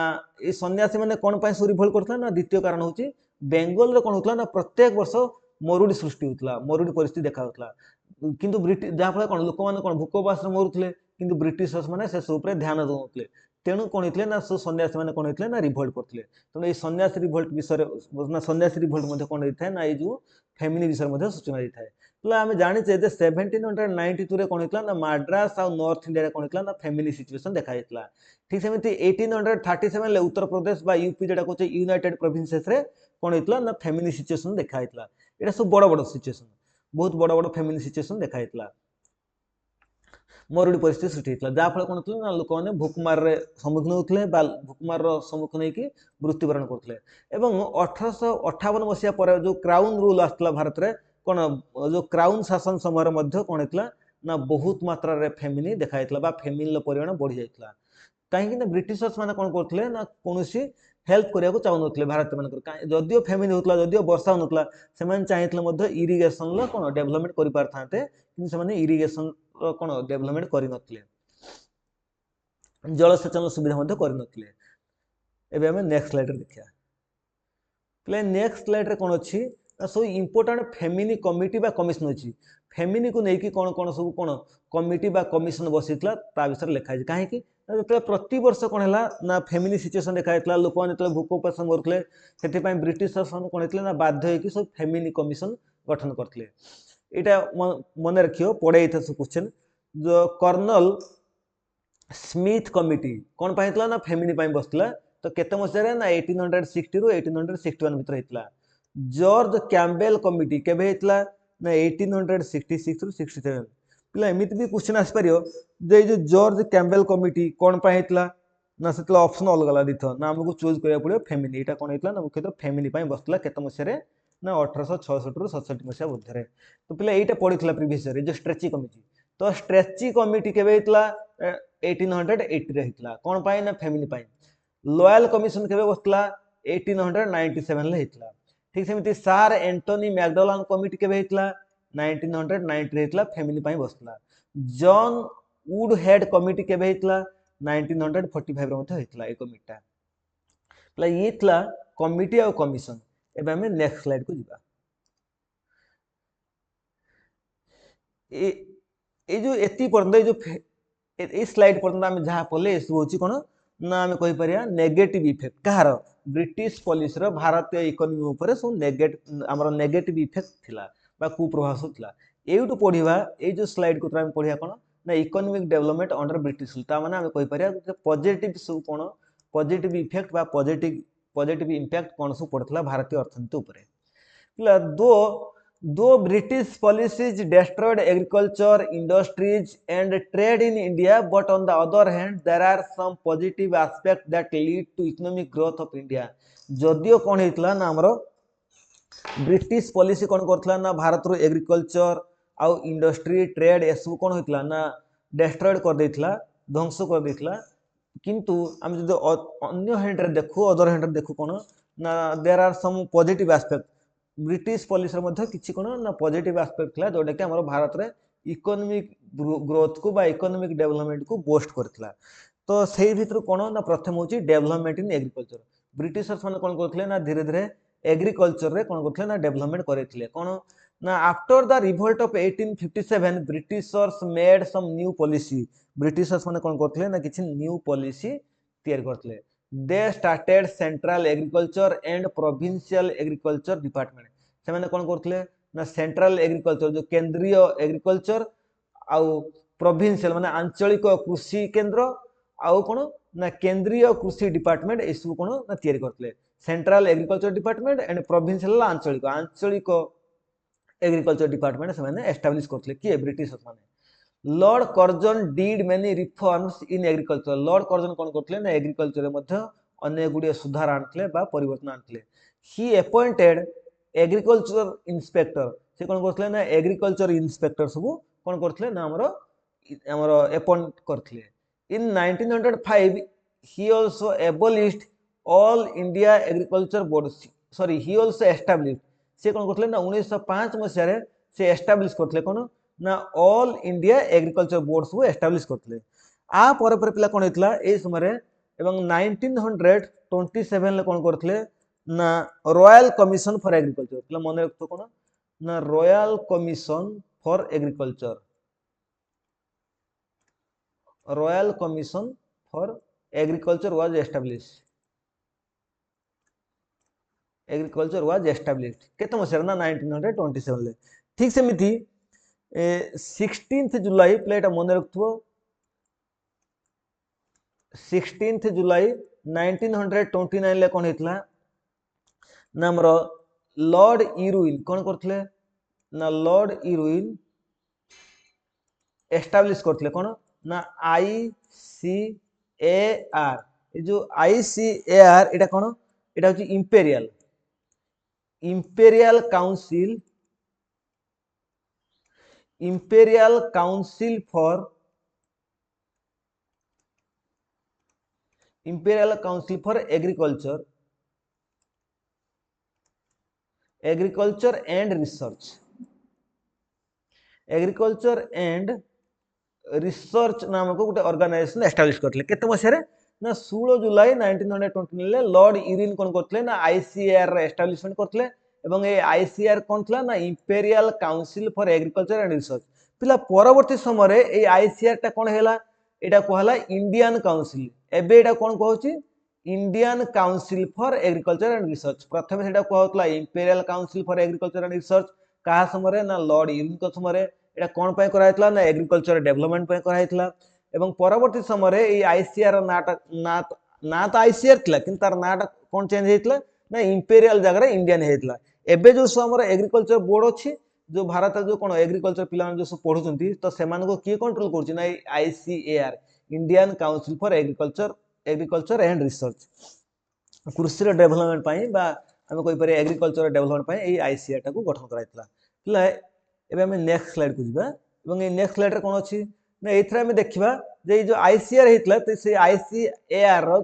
ए सन्यासी माने कौन पई रिवोल्ट करथिले ना द्वितीय कारण होची बेंगल रे कौन होतला ना प्रत्येक वर्ष मरुडी सृष्टि होतला मरुडी परिस्थिति देखा होतला किंतु ब्रिटिश जहाँ फल कौन लोक मैंने कौन भूकपास मरुले किंतु ब्रिटिशर्स माने से सब ध्यान दउनथले तेणु कौन होते ना सो सन्यासी मैंने कौन होते ना रिभोल्ट करते तेणु ये सन्यासी रिभोल्ट विषय ना सन्यासी रिभोल्ट कौन होता है ना ये जो फेमिनी विषय सूचना देता है तो आम जाचे 1792 कौन होता ना माड्रास आ नॉर्थ इंडिया कौन होता ना फेमिनी सिचुएशन देखा ठीक सेमती 1837 उत्तर प्रदेश बा यूपी जोटा कहे यूनाइटेड प्रोविंसेस रे कौन होता ना फेमिनी सिचुएशन देखा यहाँ सब बड़ बड़ सिचुएशन बहुत बड़ बड़ फेमिनी सिचुएशन देखा मरुड़ी परिस्थिति सृष्टि होता जहाँफल कौन होता ना लोक मैंने भूकमार सम्मुखीन होते भूकमार सम्मुखीन होकर मृत्युवरण करते 1858 मसीहा पर जो क्राउन रूल आसला भारत में कौन जो क्राउन शासन समय कौन होता ना बहुत मात्रा फेमिनी देखा फेमिन परिमाण बढ़ी जाता कहीं ब्रिटिशर्स मैंने कौन करते ना कौन हेल्प करने को चाहून भारत मानक जदिव फेमिन होता जदिव वर्षा होता से चाहिए इरिगेशन कौन डेभलपमेंट कर पारि था कि इरिगेशन कौन डेभलपमेंट कर जलसेचन सुविधा कर नेक्स्ट स्लाइड देखा पे नेक्स्ट स्लाइड कौन अच्छी सब इंपोर्टाट फेमिनी कमिटी बा कमिशन अच्छी फेमिनी को लेकिन कौन कौन सब कौन कमिटी बा कमिशन बसईला विषय लिखाई कहीं जो प्रति वर्ष कौन है ना फेमिनी सिचुएशन देखा लोक मैंने भूक उपासन करते से ब्रिटिशर्स कौन होते ना बाध्य होकर सब फेमिनी कमिशन गठन करते यहाँ मन रखियो पढ़े सब क्वेश्चन जो कर्नल स्मिथ कमिटी कौन पाइला ना फेमिनी बसला तो केते मसीह ना 1860 रु 1861 भीतर होता जॉर्ज कैम्बेल कमिटी केबे होता ना 1866 रु 67 पिला एमिति भी क्वेश्चन आसपार जे जो जॉर्ज कैम्बेल कमिटी कौन होता ना से ऑप्शन अलग अलग दी ना आमको चूज करा पड़ो फेमिनी यहाँ कौन होता ना मुख्यतः फेमिनी बसला केते मसीह ना 1866 रु 67 मसीहा मध्य तो पिला यहाँ पढ़ी प्रिवियस ईयर जो स्ट्रेची कमिटी तो स्ट्रेची कमिटी केबे होता 1880 होता कौन पाई ना फेमिनी लॉयल कमिशन केबे बसला 1897 होता ठीक सेमती सार एंटोनी मैकडोनाल्ड कमिटी केबे होता 1990 होता फेमिनी बसला जॉन वुड हेड कमिटी केबे होता 1945 होता ए कमिटीटा ये थला कमिटी और कमिशन एबे हमें नेक्स्ट स्लाइड को जीवा ए जो एती पर्यंत जो ए स्लाइड पर्यंत आम जहाँ पढ़ले ये सब हूँ कौन ना आम कहीपर नेगेटिव इफेक्ट कहार ब्रिटिश पॉलिसी भारतीय इकोनॉमी उपर सब आमर नेगेटिव इफेक्ट थिला बा कुप्रभाव सब थिला एटू पढ़ा ये जो स्लाइड को आम पढ़ा कौन ना economic development under British rule ताने आम कहीपर पॉजिटिव सब कौन पॉजिटिव इफेक्ट बा पॉजिटिव इंपैक्ट कौन सब पड़ता भारतीय अर्थनीति उपर दो British policies destroyed agriculture, industries and trade in India, but on the other hand there are some positive aspects that lead to economic growth of India. जदियो कौन होता ना आमर ब्रिटिश पॉलिसी कौन करता ना भारत रो एग्रीकल्चर आउ इंडस्ट्री ट्रेड ए सब कौन होता ना डेस्ट्रॉयड कर देथिला ध्वंस कर देथिला किंतु आम जो अन्य हैंड रे देखु अदर हैंड रे देखु कौन ना there are some positive aspect British policy किसी कौन ना पॉजिटिव एस्पेक्ट था जोटा कि आम भारत में इकोनॉमिक ग्रोथ को बा इकोनॉमिक डेवलपमेंट को बूस्ट करथिला तो से भीतर कौन ना प्रथम हूँ डेवलपमेंट इन एग्रीकल्चर ब्रिटिशर्स मैंने कौन करथिले ना धीरे धीरे एग्रीकल्चर रे कौन करथिले ना डेवलपमेंट करथिले कौन ना after the revolt of 1857 Britishers made some new policy Britishers मैंने कौन करथिले ना किछि न्यू पॉलिसी तैयार करथिले they started central agriculture and provincial agriculture department से मैंने कौन करथिले ना सेंट्रल एग्रीकल्चर जो केंद्रीय एग्रीकल्चर आउ प्रोविंशियल माने आंचलिक कृषि केंद्र आउ कौन ना केंद्रीय कृषि डिपार्टमेंट ए सब कौन ना तैयारी करथिले central agriculture department and provincial आंचलिक एग्रीकल्चर डिपार्टमेंट से मैंने एस्टाब्लिश करथिले कि ब्रिटिशर्स माने Lord Curzon did many reforms in agriculture Lord Curzon कौन करथिले ना एग्रीकल्चर मध्ये अनेक गुड़िया सुधार आनथिले बा परिवर्तन आनथिले ही अपॉइंटेड एग्रीकल्चर इंस्पेक्टर से कौन करथिले ना एग्रीकल्चर इंस्पेक्टर सब कौन करथिले ना हमर अपॉइंट करथिले इन 1905 he also abolished all India agriculture board he also established से कौन करथिले ना 1905 मसीह से एस्टाब्लिश करथिले कौन ना ऑल इंडिया एग्रीकल्चर बोर्ड सब एस्टाब्लिश करथिले आ पर पिला कौन होइतला ए समय एवं 1927 कौन करथिले ना रॉयल कमीशन फॉर एग्रीकल्चर पिला मन रखतो कौन ना royal commission for agriculture agriculture was establish केते मसिया ना 1927 ले ठीक सेमिति 16 जुलाई प्लेटा मन रखथबो 16 जुलाई 1929 ले कोन हेतला ना हमर लॉर्ड इरविन कोन करथले ना लॉर्ड इरविन एस्टाब्लिश करथले कोन ना आईसीएआर ए जो आईसीएआर एटा कोन एटा होची imperial council for agriculture and research नामक गोटे ऑर्गेनाइजेशन एस्टाब्लिश करथले केते मसिया रे ना 16 जुलाई 1929 ले लॉर्ड इरविन कोन करथले ना आईसीएआर रे एस्टाब्लिशमेंट करथले एवं ए आईसीआर कोन थला ना imperial council for agriculture and research पिला परवर्ती समय रे ए आईसीआर ता कोन हैला एटा कहला इंडियन काउंसिल एबे एटा कोन कहउची Indian council for agriculture and research प्रथमे सेटा कहउतला imperial council for agriculture and research कहा समय रे ना लॉर्ड इरविन को समय रे एटा कोन पय करायतला ना एग्रीकल्चर डेवलपमेंट पय करायतला एवं परवर्ती समय रे ए आईसीआर ना तो आईसीआर थिला किंतु तार नाटा कोन चेंज हेतला ना इंपेरियल जगह रे इंडियन हेतला एबे जो हमर एग्रीकल्चर बोर्ड अछि जो भारत जो कोन एग्रीकल्चर पिला जो सब पढुचंती तो सेमान को की कंट्रोल करछि ना ICAR Indian council for agriculture and research कृषि डेवलपमेंट पाई बा हम कोइ पर एग्रीकल्चर डेवलपमेंट पाई ए आईसीआर टा को गठन कराइतला पिला एबे हम नेक्स्ट स्लाइड को जिबा एवं ए नेक्स्ट स्लाइड रे कोन अछि ना एथरा हम देखिबा जे जो आईसीआर हेतला तो से आईसीएआर रो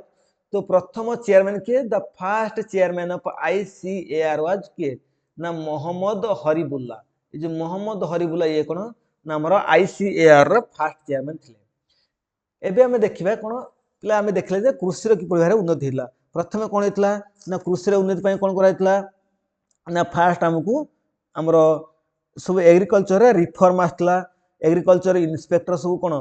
तो प्रथम चेयरमैन के the first chairman of ICAR was के ना मोहम्मद हरिबुल्ला ए जो मोहम्मद हरिबुल्ला ये कोन ना हमर आईसीएआर रो फर्स्ट चेयरमैन थिले एबे हम देखिबा कोन पिला हम देखले जे कृषि रो कि परिहार उन्नति हिला प्रथमे कोन हेतला ना कृषि रो उन्नति पय कोन कराइतला ना फर्स्ट हमकु हमर सब एग्रीकल्चर रे रिफॉर्म आस्तला एग्रीकल्चर इंस्पेक्टर सब कोन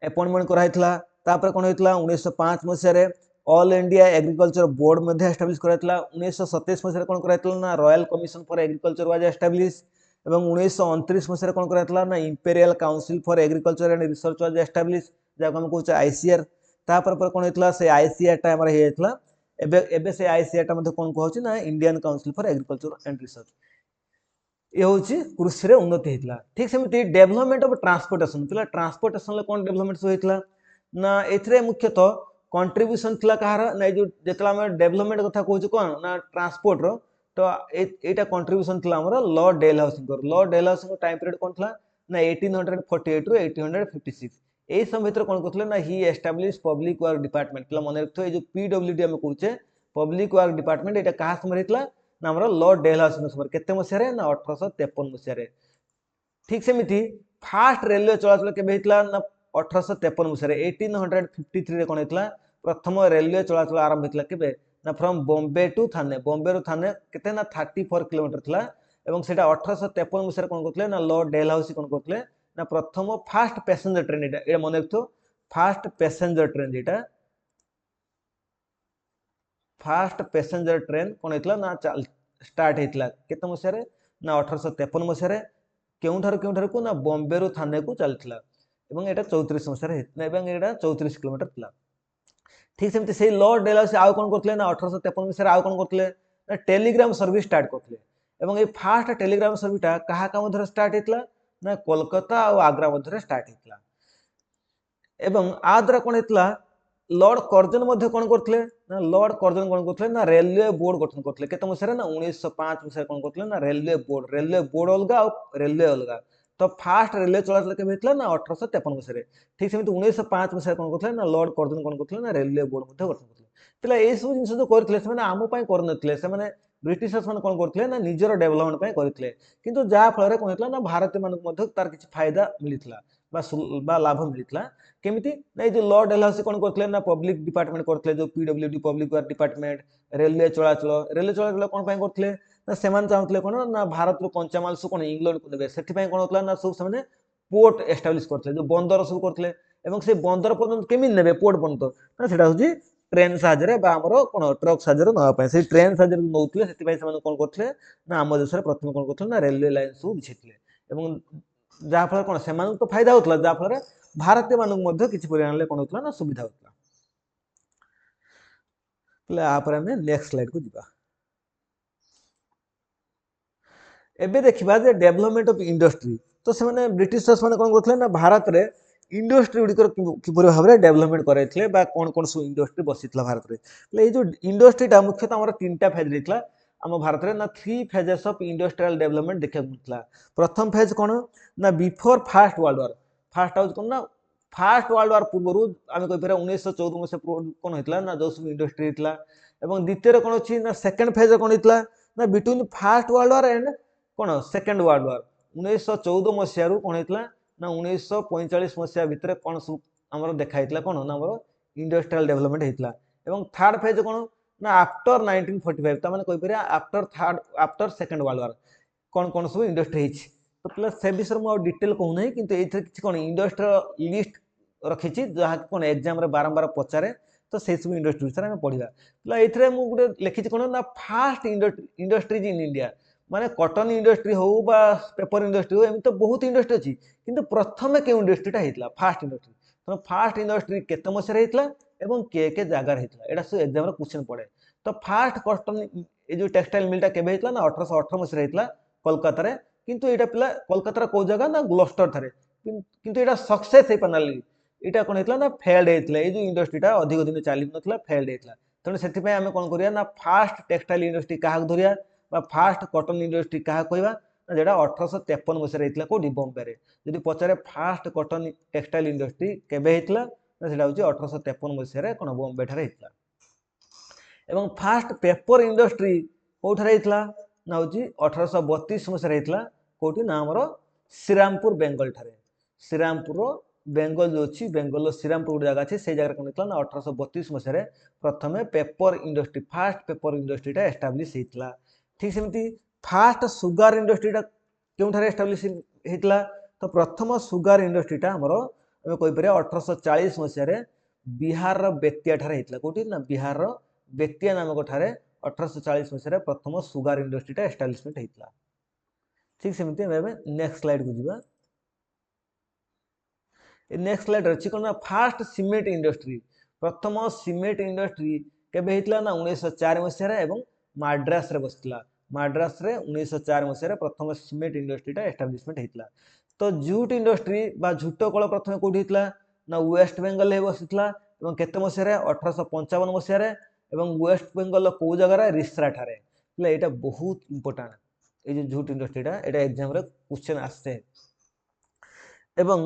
अपॉइंटमेंट कराइतला तापर कोन हेतला 1905 मसिया रे ऑल इंडिया एग्रीकल्चर बोर्ड मध्ये एस्टैब्लिश कराइतला 1927 मसिया रे कोन कराइतला ना royal commission for agriculture was establish एवं 1929 मसिया रे कोन कराइतला ना imperial council for agriculture and research was establish जाको हम कहू आईसीआर तापर पर कोन हेतला से आईसीआर टा हमर हेतला एबे से आईसीआर टा मध्ये कोन कहउची ना Indian council for agriculture and research ये होची कृषि रे उन्नति हेतला ठीक सेमिति डेवलपमेंट ऑफ ट्रांसपोर्टेशन पिला ट्रांसपोर्टेशन ले कोन डेवलपमेंट सो हेतला ना एथरे मुख्यतः कंट्रीब्यूशन थिला कहार ना जो जेतला हम डेवलपमेंट कथा कहउची कोन ना ट्रांसपोर्ट रो तो एटा कंट्रीब्यूशन थिला हमर लॉर्ड डेलहाउसिंग टाइम पीरियड कोन थिला ना 1848 रु 1856 एई समय भीतर कोन करथले ना he establish public work department पिला मन रखथो ए जो पीडब्ल्यूडी हम कहउचे पब्लिक वर्क डिपार्टमेंट एटा कहा समय हेतला ना हमर लॉर्ड डेलहाउसिंग समय केते मसिया रे ना 1853 मसिया रे ठीक सेमिति फास्ट रेलवे चलाचल केबे हेतला ना 1853 मसिया रे 1853 रे कोन हेतला प्रथम रेलवे चलाचल आरंभ हेतला केबे ना फ्रॉम बॉम्बे टू थाने बॉम्बे रो थाने केते ना 34 किलोमीटर थिला एवं सेटा 1853 मसिया रे कोन करथले ना लॉर्ड डेलहाउसी कोन करथले ना प्रथम फास्ट पैसेंजर ट्रेन एटा मन रखथो फास्ट पैसेंजर ट्रेन कोन हेतला ना स्टार्ट हेतला केते मसिया रे ना 1853 मसिया रे केउठार को ना बॉम्बे रो थाने को चलथिला एवं एटा 34 मसिया रे हेतला एवं एटा 34 किलोमीटर थिला ठीक सेमति से लॉर्ड डेलहाउसी आउ कोन करथले ना 1853 मसिया रे आउ कोन करथले ना टेलीग्राम सर्विस स्टार्ट करथले एवं ए फास्ट टेलीग्राम सर्विसटा कहा का मधर स्टार्ट हेतला ना कोलकाता और आग्रा मधर स्टार्ट हेतला एवं आद्रा कोन हेतला लॉर्ड कर्जन मध्ये कोन करथले ना लॉर्ड कर्जन कोन करथले ना रेलवे बोर्ड गठन करथले केते मसिया ना 1905 मसिया कोन करथले ना रेलवे बोर्ड अलगा और रेलवे अलगा तो फास्ट रेलवे चलाचल के हेतला ना 1853 मसिया ठीक सेमिति 1905 मसिया कोन करथले ना लॉर्ड कर्जन कोन करथले ना रेलवे बोर्ड मध्ये गठन करथले पिला ए सब जिंस जो करथले से माने आमो पय करनथले से माने ब्रिटिशर्स मान कोन करथले ना निजर डेवलपमेंट पय करथले किंतु जा फल रे कोन हेतला ना भारतीय मान मध्ये तार किछ फायदा मिलितला बा लाभ मिलितला केमिति नै जो लॉर्ड डेलहाउसी कोन करथले ना पब्लिक डिपार्टमेंट करथले जो PWD public work department railway चलाचल कोन पय करथले ना सेमान चाहथले कोन ना भारत रो कंचामाल सु कोन इंग्लैंड को देबे सेति पय कोन होतला ना सब से माने पोर्ट एस्टैब्लिश करथले जो बंदर सब करथले এবং সেই বন্দর পর্যন্ত কেମିତି নেবে পোর্ট পর্যন্ত না সেটা হচ্ছে ট্রেন সাহায্ୟରେ বা ଆମର କ'ଣ ଟ୍ରକ୍ ସାହାଯ୍ୟରେ ନେବା ପାଇଁ ସେଇ ଟ୍ରେନ୍ ସାହାଯ୍ୟରେ ନେଉଥିଲେ ସେଥିପାଇଁ ସେମାନେ କ'ଣ କରୁଥିଲେ ନା ଆମ ଦେଶରେ ପ୍ରଥମେ କ'ଣ କରୁଥିଲେ ନା ରେଲୱେ ଲାଇନ୍ ସବୁ ବିଛେଇଥିଲେ ଏବଂ ଯାହାଫଳରେ କ'ଣ ସେମାନଙ୍କୁ ତ ଫାଇଦା ହେଉଥିଲା ଯାହାଫଳରେ ଭାରତୀୟମାନଙ୍କୁ ମଧ୍ୟ କିଛି ପରିମାଣରେ କ'ଣ ହେଉଥିଲା ନା ସୁବିଧା ହେଉଥିଲା। ତାହେଲେ ଆପରେ ଆମେ ନେକ୍ସଟ ସ୍ଲାଇଡକୁ ଯିବା। ଏବେ ଦେଖିବା ଯେ ଡେଭଲପମେଣ୍ଟ ଅଫ ଇଣ୍ଡଷ୍ଟ୍ରି ତ ସେମାନେ ବ୍ରିଟିଶର୍ସ ମାନେ କ'ଣ କରୁଥିଲେ ନା ଭାରତରେ ଇଣ୍ଡଷ୍ଟ୍ରି ଗୁଡ଼ିକର କିପରି ଭାବରେ ଡେଭଲପମେଣ୍ଟ କରାଇଥିଲେ ବା କ'ଣ କ'ଣ ସବୁ ଇଣ୍ଡଷ୍ଟ୍ରି ବସିଥିଲା ଭାରତରେ। ହେଲେ ଏଇ ଯେଉଁ ଇଣ୍ଡଷ୍ଟ୍ରିଟା ମୁଖ୍ୟତଃ ଆମର 3ଟା ଫେଜ୍ ଦେଇଥିଲା ଆମ ଭାରତରେ ନା 3 ଫେଜେସ୍ ଅଫ ଇଣ୍ଡଷ୍ଟ୍ରିଆଲ ଡେଭଲପମେଣ୍ଟ ଦେଖିବାକୁ ମିଳିଥିଲା। ପ୍ରଥମ ଫେଜ୍ କ'ଣ ନା before first world war. First ହେଉଛି କ'ଣ ନା ଫାଷ୍ଟ ୱାର୍ଲଡ ୱାର ପୂର୍ବରୁ ଆମେ କହିପାରିବା 1914 ମସିହା ପୂର୍ବରୁ କ'ଣ ହେଇଥିଲା ନା ଯେଉଁ ସବୁ ଇଣ୍ଡଷ୍ଟ୍ରି ହେଇଥିଲା। ଏବଂ ଦ୍ୱିତୀୟରେ କ'ଣ ଅଛି ନା ସେକେଣ୍ଡ ଫେଜ୍ କ'ଣ ହେଇଥିଲା ନା between first world war and କ'ଣ ସେକେଣ୍ଡ ୱାର୍ଲଡ ୱାର 1914 ମସିହାରୁ କ'ଣ ହେଇଥିଲା ନା 1945 ମସିହା ଭିତରେ କ'ଣ ସବୁ ଆମର ଦେଖା ହେଇଥିଲା କ'ଣ ନା ଆମର ଇଣ୍ଡଷ୍ଟ୍ରିଆଲ ଡେଭଲପମେଣ୍ଟ ହେଇଥିଲା। ଏବଂ ଥାର୍ଡ ଫେଜ୍ କ'ଣ ନା ଆଫ୍ଟର 1945 ତାମାନେ କହିପାରିବା ଆଫ୍ଟର ସେକେଣ୍ଡ ୱାର୍ଲଡ ୱାର କ'ଣ କ'ଣ ସବୁ ଇଣ୍ଡଷ୍ଟ୍ରି ହେଇଛି। ତ ପିଲା ସେ ବିଷୟରେ ମୁଁ ଆଉ ଡିଟେଲ କହୁନାହିଁ କିନ୍ତୁ ଏଇଥିରେ କିଛି କ'ଣ ଇଣ୍ଡଷ୍ଟ୍ରିର ଲିଷ୍ଟ ରଖିଛି ଯାହାକି କ'ଣ ଏକ୍ଜାମରେ ବାରମ୍ବାର ପଚାରେ ତ ସେହିସବୁ ଇଣ୍ଡଷ୍ଟ୍ରି ବିଷୟରେ ଆମେ ପଢ଼ିବା। ପିଲା ଏଇଥିରେ ମୁଁ ଗୋଟେ ଲେଖିଛି କ'ଣ ନା ଫାଷ୍ଟ ଇଣ୍ଡଷ୍ଟ୍ରିଜ୍ ଇନ୍ ଇଣ୍ଡିଆ ମାନେ କଟନ ଇଣ୍ଡଷ୍ଟ୍ରି ହଉ ବା ପେପର ଇଣ୍ଡଷ୍ଟ୍ରି ହଉ ଏମିତି ତ ବହୁତ ଇଣ୍ଡଷ୍ଟ୍ରି ଅଛି କିନ୍ତୁ ପ୍ରଥମେ କେଉଁ ଇଣ୍ଡଷ୍ଟ୍ରିଟା ହେଇଥିଲା ଫାଷ୍ଟ ଇଣ୍ଡଷ୍ଟ୍ରି। ତେଣୁ ଫାଷ୍ଟ ଇଣ୍ଡଷ୍ଟ୍ରି କେତେ ମସିହାରେ ହେଇଥିଲା ଏବଂ କେ ଜାଗାରେ ହେଇଥିଲା ଏଇଟା ସବୁ ଏକ୍ଜାମରେ କ୍ୱେଶ୍ଚନ୍ ପଡ଼େ। ତ ଫାଷ୍ଟ କଟନ ଏ ଯେଉଁ ଟେକ୍ସଟାଇଲ ମିଲଟା କେବେ ହେଇଥିଲା ନା 1818 ମସିହାରେ ହେଇଥିଲା କୋଲକାତାରେ। କିନ୍ତୁ ଏଇଟା ପିଲା କୋଲକାତାର କେଉଁ ଜାଗା ନା ଗ୍ଲୋଷ୍ଟର ଠାରେ କିନ୍ତୁ ଏଇଟା ସକ୍ସେସ୍ ହେଇପାରିଲାନି। ଏଇଟା କ'ଣ ହେଇଥିଲା ନା ଫେଲ୍ଡ ହେଇଥିଲା ଏଇ ଯେଉଁ ଇଣ୍ଡଷ୍ଟ୍ରିଟା ଅଧିକ ଦିନ ଚାଲିନଥିଲା ଫେଲ୍ଡ ହେଇଥିଲା। ତେଣୁ ସେଥିପାଇଁ ଆମେ କ'ଣ କରିବା ନା ଫାଷ୍ଟ ଟେକ୍ସଟାଇଲ ଇଣ୍ଡଷ୍ଟ୍ରି କାହାକୁ ଧରିବା বা ফার্স্ট কটন ইন্ডস্ট্রি কাহা কহবা না যেটা 1853 মସିହାରେ ହେଇଥିଲା কোটি বম্বেରେ। যদি পচারে ফার্স্ট কটন টেক্সটাইল ইন্ডস্ট্রি কেবে ହେଇଥିଲା না সেটা হচ্ছে 1853 মସିହାରେ কোন বম্বে ଠାରେ ହେଇଥିଲା। এবং ফার্স্ট পেপর ইন্ডস্ট্রি কোଉଠାରେ ହେଇଥିଲା না হচ্ছে 1832 মସିହାରେ ହେଇଥିଲା কোଉଠି না ଆମର ଶ୍ରୀରାମପୁର ବେଙ୍ଗଲ ଠାରେ। ଶ୍ରୀରାମପୁର ବେଙ୍ଗଲ ଯେଉଁ ଅଛି ବେଙ୍ଗଲର ଶ୍ରୀରାମପୁର ଗୋଟେ ଜାଗା ଅଛି ସେଇ ଜାଗାରେ କ'ଣ ହେଇଥିଲା ନା 1832 ମସିହାରେ ପ୍ରଥମେ ପେପର ଇଣ୍ଡଷ୍ଟ୍ରି ଫାର୍ଷ୍ଟ ପେପର ଇଣ୍ଡଷ୍ଟ୍ରିଟା ଏଷ୍ଟାବ୍ଲିଶ ହେଇଥିଲା। ঠিক ସେମିତି ଫାଷ୍ଟ ସୁଗାର ଇଣ୍ଡଷ୍ଟ୍ରିଟା କେଉଁଠାରେ ଏଷ୍ଟାବ୍ଲିଶ ହେଇଥିଲା ତ ପ୍ରଥମ ସୁଗାର ଇଣ୍ଡଷ୍ଟ୍ରିଟା ଆମର ଆମେ କହିପାରିବା 1840 ମସିହାରେ ବିହାରର ବେତିଆ ଠାରେ ହେଇଥିଲା। କୋଉଠି ନା ବିହାରର ବେତିଆ ନାମକ ଠାରେ 1840 ମସିହାରେ ପ୍ରଥମ ସୁଗାର ଇଣ୍ଡଷ୍ଟ୍ରିଟା ଏଷ୍ଟାବ୍ଲିଶମେଣ୍ଟ ହେଇଥିଲା। ଠିକ ସେମିତି ଆମେ ଏବେ ନେକ୍ସଟ ସ୍ଲାଇଡକୁ ଯିବା। ନେକ୍ସଟ ସ୍ଲାଇଡ ଅଛି କ'ଣ ନା ଫାଷ୍ଟ ସିମେଣ୍ଟ ଇଣ୍ଡଷ୍ଟ୍ରି। ପ୍ରଥମ ସିମେଣ୍ଟ ଇଣ୍ଡଷ୍ଟ୍ରି କେବେ ହେଇଥିଲା ନା 1904 ମସିହାରେ ଏବଂ ମାଡ୍ରାସରେ ବସିଥିଲା। ମାଡ୍ରାସରେ 1904 ମସିହାରେ ପ୍ରଥମ ସିମେଣ୍ଟ ଇଣ୍ଡଷ୍ଟ୍ରିଟା ଏଷ୍ଟାବ୍ଲିଶମେଣ୍ଟ ହେଇଥିଲା। ତ ଜୁଟ ଇଣ୍ଡଷ୍ଟ୍ରି ବା ଝୁଟ କଳ ପ୍ରଥମେ କୋଉଠି ହେଇଥିଲା ନା ୱେଷ୍ଟ ବେଙ୍ଗଲରେ ବସିଥିଲା ଏବଂ କେତେ ମସିହାରେ 1855 ମସିହାରେ ଏବଂ ୱେଷ୍ଟ ବେଙ୍ଗଲର କୋଉ ଜାଗାରେ ରିସ୍ରା ଠାରେ। ହେଲେ ଏଇଟା ବହୁତ ଇମ୍ପୋର୍ଟାଣ୍ଟ এই যে ঝুট ইন্ডস্ট্রিটা এটা এক্সামরে কোশ্চেন আসছে। এবং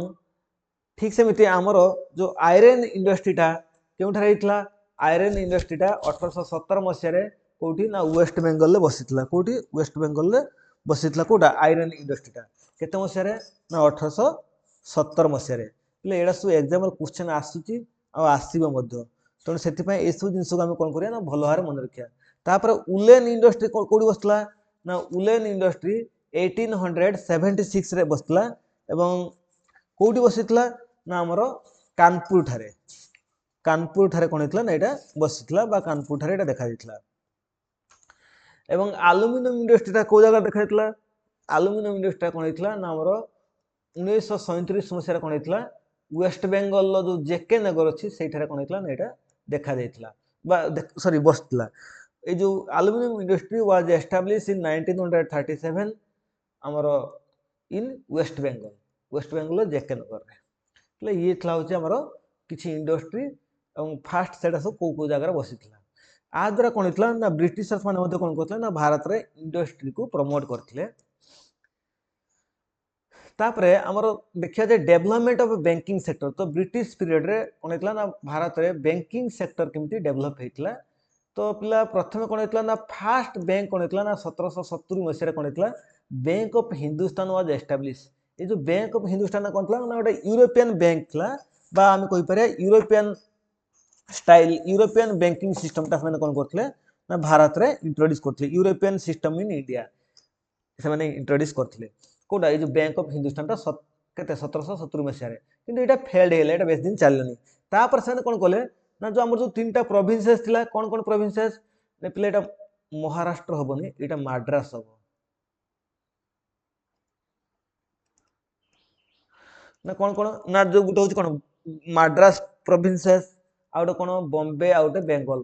ঠিক সেমিতি আমার যে আয়রন ইন্ডস্ট্রিটা কেউঠারে হয়েছিল আয়রন ইন্ডস্ট্রিটা 1817 মସିହାରେ কোটি না ওয়েস্ট বেঙ্গলে বসিଥିଲା। কোটি ওয়েস্ট বেঙ্গলে বসিଥିଲା কোটা আয়রন ইন্ডস্ট্রিটা কেতে মସିହାରେ না 1817 মସିହାରେ। ହେଲେ ଏଇଟା ସବୁ ଏକ୍ଜାମରେ କୋଶ୍ଚେନ୍ ଆସୁଛି ଆଉ ଆସିବ ମଧ୍ୟ। ତେଣୁ ସେଥିପାଇଁ ଏସବୁ ଜିନିଷକୁ ଆମେ କ'ଣ କରିବା ନା ଭଲ ଭାବରେ ମନେ ରଖିବା। ତାପରେ ଉଲେନ୍ ଇଣ୍ଡଷ୍ଟ୍ରି କୋଉଠି ବସିଥିଲା ନା ଉଲେନ୍ ଇଣ୍ଡଷ୍ଟ୍ରି 1876ରେ ବସିଥିଲା ଏବଂ କୋଉଠି ବସିଥିଲା ନା ଆମର କାନପୁର ଠାରେ। କାନପୁର ଠାରେ କ'ଣ ହେଇଥିଲା ନା ଏଇଟା ବସିଥିଲା ବା କାନପୁର ଠାରେ ଏଇଟା ଦେଖାଯାଇଥିଲା। ଏବଂ ଆଲୁମିନିୟମ ଇଣ୍ଡଷ୍ଟ୍ରିଟା କୋଉ ଜାଗାରେ ଦେଖାଯାଇଥିଲା ଆଲୁମିନିୟମ ଇଣ୍ଡଷ୍ଟ୍ରିଟା କ'ଣ ହେଇଥିଲା ନା ଆମର 1937 ମସିହାରେ କ'ଣ ହେଇଥିଲା ୱେଷ୍ଟ ବେଙ୍ଗଲର ଯେଉଁ ଜେକେ ନଗର ଅଛି ସେଇଠାରେ କ'ଣ ହେଇଥିଲା ନା ଏଇଟା ଦେଖାଯାଇଥିଲା ବା ସରି ବସିଥିଲା। এই যে aluminium industry was establish in 1937 আমার ইন ওয়েস্ট বেঙ্গল জেকে নগরে। তাহলে ইয়ে ଥିଲା হচ্ছে আমার কিছু ইন্ডস্ট্রি এবং ফার্স্ট সেটা সব কেউ কেউ জায়গায় বসিଥିଲା। ଆ ଦ୍ୱାରା କ'ଣ ହେଇଥିଲା ନା ବ୍ରିଟିଶର୍ସ ମାନେ ମଧ୍ୟ କ'ଣ କରୁଥିଲେ ନା ଭାରତରେ ଇଣ୍ଡଷ୍ଟ୍ରିକୁ ପ୍ରମୋଟ କରିଥିଲେ। ତାପରେ ଆମର ଦେଖିବା ଯେ ଡେଭଲପମେଣ୍ଟ ଅଫ ବ୍ୟାଙ୍କିଂ ସେକ୍ଟର ତ ବ୍ରିଟିଶ ପିରିୟଡରେ କ'ଣ ହେଇଥିଲା ନା ଭାରତରେ ବ୍ୟାଙ୍କିଂ ସେକ୍ଟର କେମିତି ଡେଭଲପ ହେଇଥିଲା। ତ ପିଲା ପ୍ରଥମେ କ'ଣ ହେଇଥିଲା ନା ଫାଷ୍ଟ ବ୍ୟାଙ୍କ କ'ଣ ହେଇଥିଲା ନା 1770 ମସିହାରେ କ'ଣ ହେଇଥିଲା bank of Hindustan was establish. এই যে ବ୍ୟାଙ୍କ ଅଫ ହିନ୍ଦୁସ୍ତାନ କ'ଣ ଥିଲା ନା ଗୋଟେ ୟୁରୋପିଆନ ବ୍ୟାଙ୍କ ଥିଲା ବା ଆମେ କହିପାରିବା ୟୁରୋପିଆନ ଷ୍ଟାଇଲ ୟୁରୋପିଆନ ବ୍ୟାଙ୍କିଂ ସିଷ୍ଟମଟା ସେମାନେ କ'ଣ କରୁଥିଲେ ନା ଭାରତରେ ଇଣ୍ଟ୍ରୋଡ୍ୟୁସ କରିଥିଲେ। ୟୁରୋପିଆନ ସିଷ୍ଟମ ଇନ୍ ଇଣ୍ଡିଆ ସେମାନେ ଇଣ୍ଟ୍ରୋଡ୍ୟୁସ କରିଥିଲେ। କୋଉଟା এই যে ବ୍ୟାଙ୍କ ଅଫ ହିନ୍ଦୁସ୍ତାନଟା केते 1770 मसीह किंतु एटा फेल्ड हेले एटा बेस दिन चलनी तापर से कोन कले ना जो हमर जो तीनटा प्रोविंसेस थिला कोन कोन प्रोविंसेस ने पिले एटा महाराष्ट्र होबनी एटा मद्रास होबो ना कोन ना जो गुटे होची कोन मद्रास प्रोविंसेस आउट कोन बॉम्बे आउट बेंगल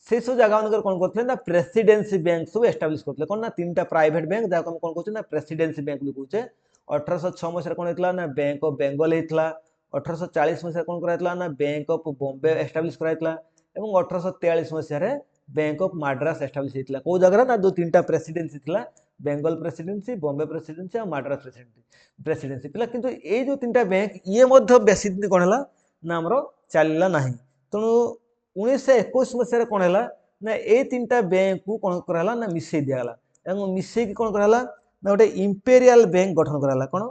से सब जगह मानकर कोन करथले ना प्रेसिडेंसी बैंक सब एस्टैब्लिश करथले कोन ना तीनटा प्राइवेट बैंक जा हम कोन कहू ना प्रेसिडेंसी बैंक भी कहूचे 1806 मसीह कोन हेतला ना बैंक ऑफ बेंगल हेतला 1840 मसीह कोन कराइतला ना बैंक ऑफ बॉम्बे एस्टैब्लिश कराइतला एवं 1843 मसीह बैंक ऑफ मद्रास एस्टैब्लिश हेतला को जगह ना दो तीनटा प्रेसिडेंसी थिला बेंगल प्रेसिडेंसी बॉम्बे प्रेसिडेंसी और मद्रास प्रेसिडेंसी पिला किंतु ए जो तीनटा बैंक ये मध्य बेसी दिन कोन हला ना हमरो चलला नाही तणु 1921 मसीह कोन हला ना ए तीनटा बैंक को कोन कराला ना मिसई दियाला एवं मिसई की कोन कराला ना गोटे इंपेरियल बैंक गठन कराला कोन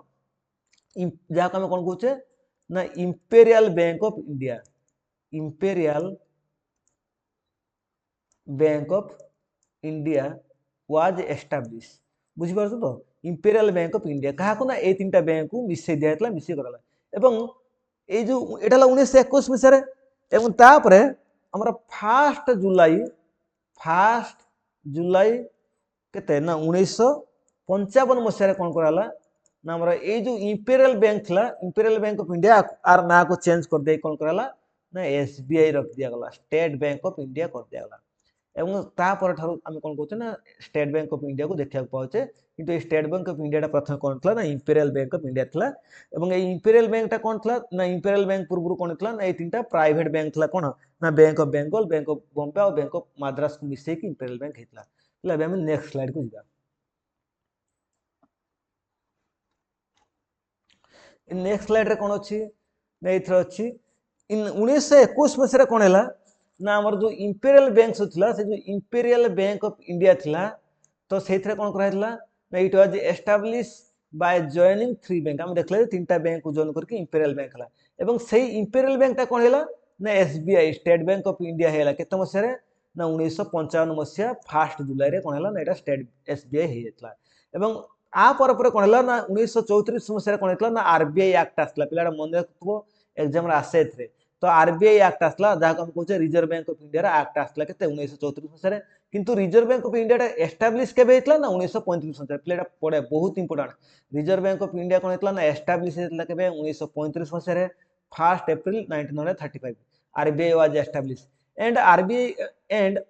जहा हम कोन कहूचे ना imperial bank of India imperial bank of India was establish बुझी पारछ तो इंपेरियल बैंक ऑफ इंडिया कहा को ना ए तीनटा बैंक को मिसई दियातला मिसई कराला एवं ए जो एटाला 1921 मसीह एवं तापरे हमरा फर्स्ट जुलाई केते ना 1955 मसीह कोन कराला ना हमरा ए जो इंपेरियल बैंक थला इंपेरियल बैंक ऑफ इंडिया आर ना को चेंज कर दे कोन कराला ना एसबीआई रख दिया गला स्टेट बैंक ऑफ इंडिया कर दिया गला एवं तापर ठारू आम कौन कहते ना स्टेट बैंक ऑफ इंडिया को देखा पाचे कि स्टेट बैंक ऑफ इंडिया प्रथम कौन था ना इंपेरियल बैंक ऑफ इंडिया था एवं इंपेरियल बैंक कौन था ना इंपेरियल बैंक पूर्व कौन था ना तीन प्राइवेट बैंक था कौन ना bank of Bengal bank of Bombay और बैंक ऑफ मद्रास को मिसई कि इंपेरियल बैंक होता है नेक्स्ट स्लाइड को जा नेक्स्ट स्लाइड रे कौन अच्छी ना ये अच्छी इन 1921 मसीह कौन है ना हमर जो इंपेरियल बैंक थिला से जो इंपेरियल बैंक ऑफ इंडिया थिला तो सेथरे कोन कराइतला ना it was establish bye joining three bank हम देखले तीनटा बैंक को जॉइन करके इंपेरियल बैंक हला एवं सेही इंपेरियल बैंक ता कोन हैला ना SBI state bank of India हैला केते मसिया रे ना 1955 मसिया फर्स्ट जुलाई रे कोन हैला ना एटा स्टेट एसबीआई हे जतला एवं आ पर कोन हैला ना 1934 मसिया कोन हैतला ना आरबीआई एक्ट आसला पिलाडा मन रखबो एग्जाम रे आसे एथरे तो आरबीआई एक्ट आसला जहा हम कहूचे reserve bank of India act आसला केते 1934 मसिया किंतु reserve bank of India establish केबे हेतला ना 1935 मसिया प्लेटा पड़े बहुत important reserve bank of India कोन हेतला ना एस्टैब्लिश हेतला केबे 1935 मसिया first April 1935 RBI was establish and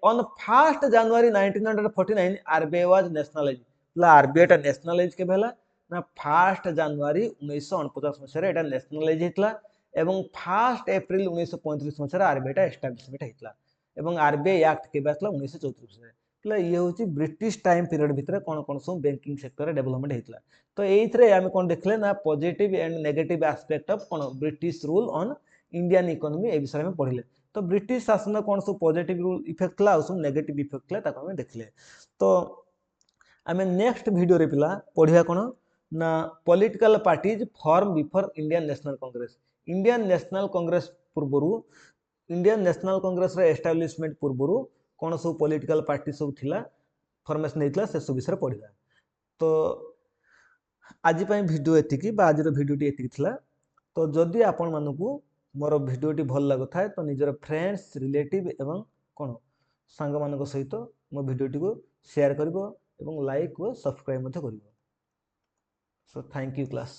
on 1st January 1949 RBI was nationalise RBI टा नेशनलाइज केबे हला ना 1st January 1949 मसिया एटा नेशनलाइज हेतला एवं 1st April 1935 मसिया आरबीआई टा एस्टैब्लिशमेंट हेतला एवं आरबीआई एक्ट केबे आसला 1934 मसिया એટલે ये होची ब्रिटिश टाइम पीरियड भितर कोन कोन सब बैंकिंग सेक्टर रे डेवलपमेंट हेतला तो एइथरे हम कोन देखले ना positive and negative aspect of कोन British rule on Indian economy ए विषय में पढ़िले तो ब्रिटिश शासन कोन सब पॉजिटिव रूल इफेक्ट ला और सब नेगेटिव इफेक्ट ला ताको हम देखले तो आमे नेक्स्ट वीडियो रे पिला पढ़िया कोन ना political parties form before Indian National Congress पूर्वरु इंडियन नेशनल कांग्रेस रे एस्टैब्लिशमेंट पूर्वरु कोन सब पॉलिटिकल पार्टी सब थिला फॉर्मेशन हेतला से सब विषय पढ़िला तो आज पई वीडियो एतिकी बा आज रो वीडियो टी एतिकी थिला तो जदि आपण मानकू मोर वीडियो टी भल लागो थाए तो निजर फ्रेंड्स रिलेटिव एवं कोन संग मानक सहित मो वीडियो टी को शेयर करबो एवं लाइक और सब्सक्राइब मते करबो सो थैंक यू क्लास।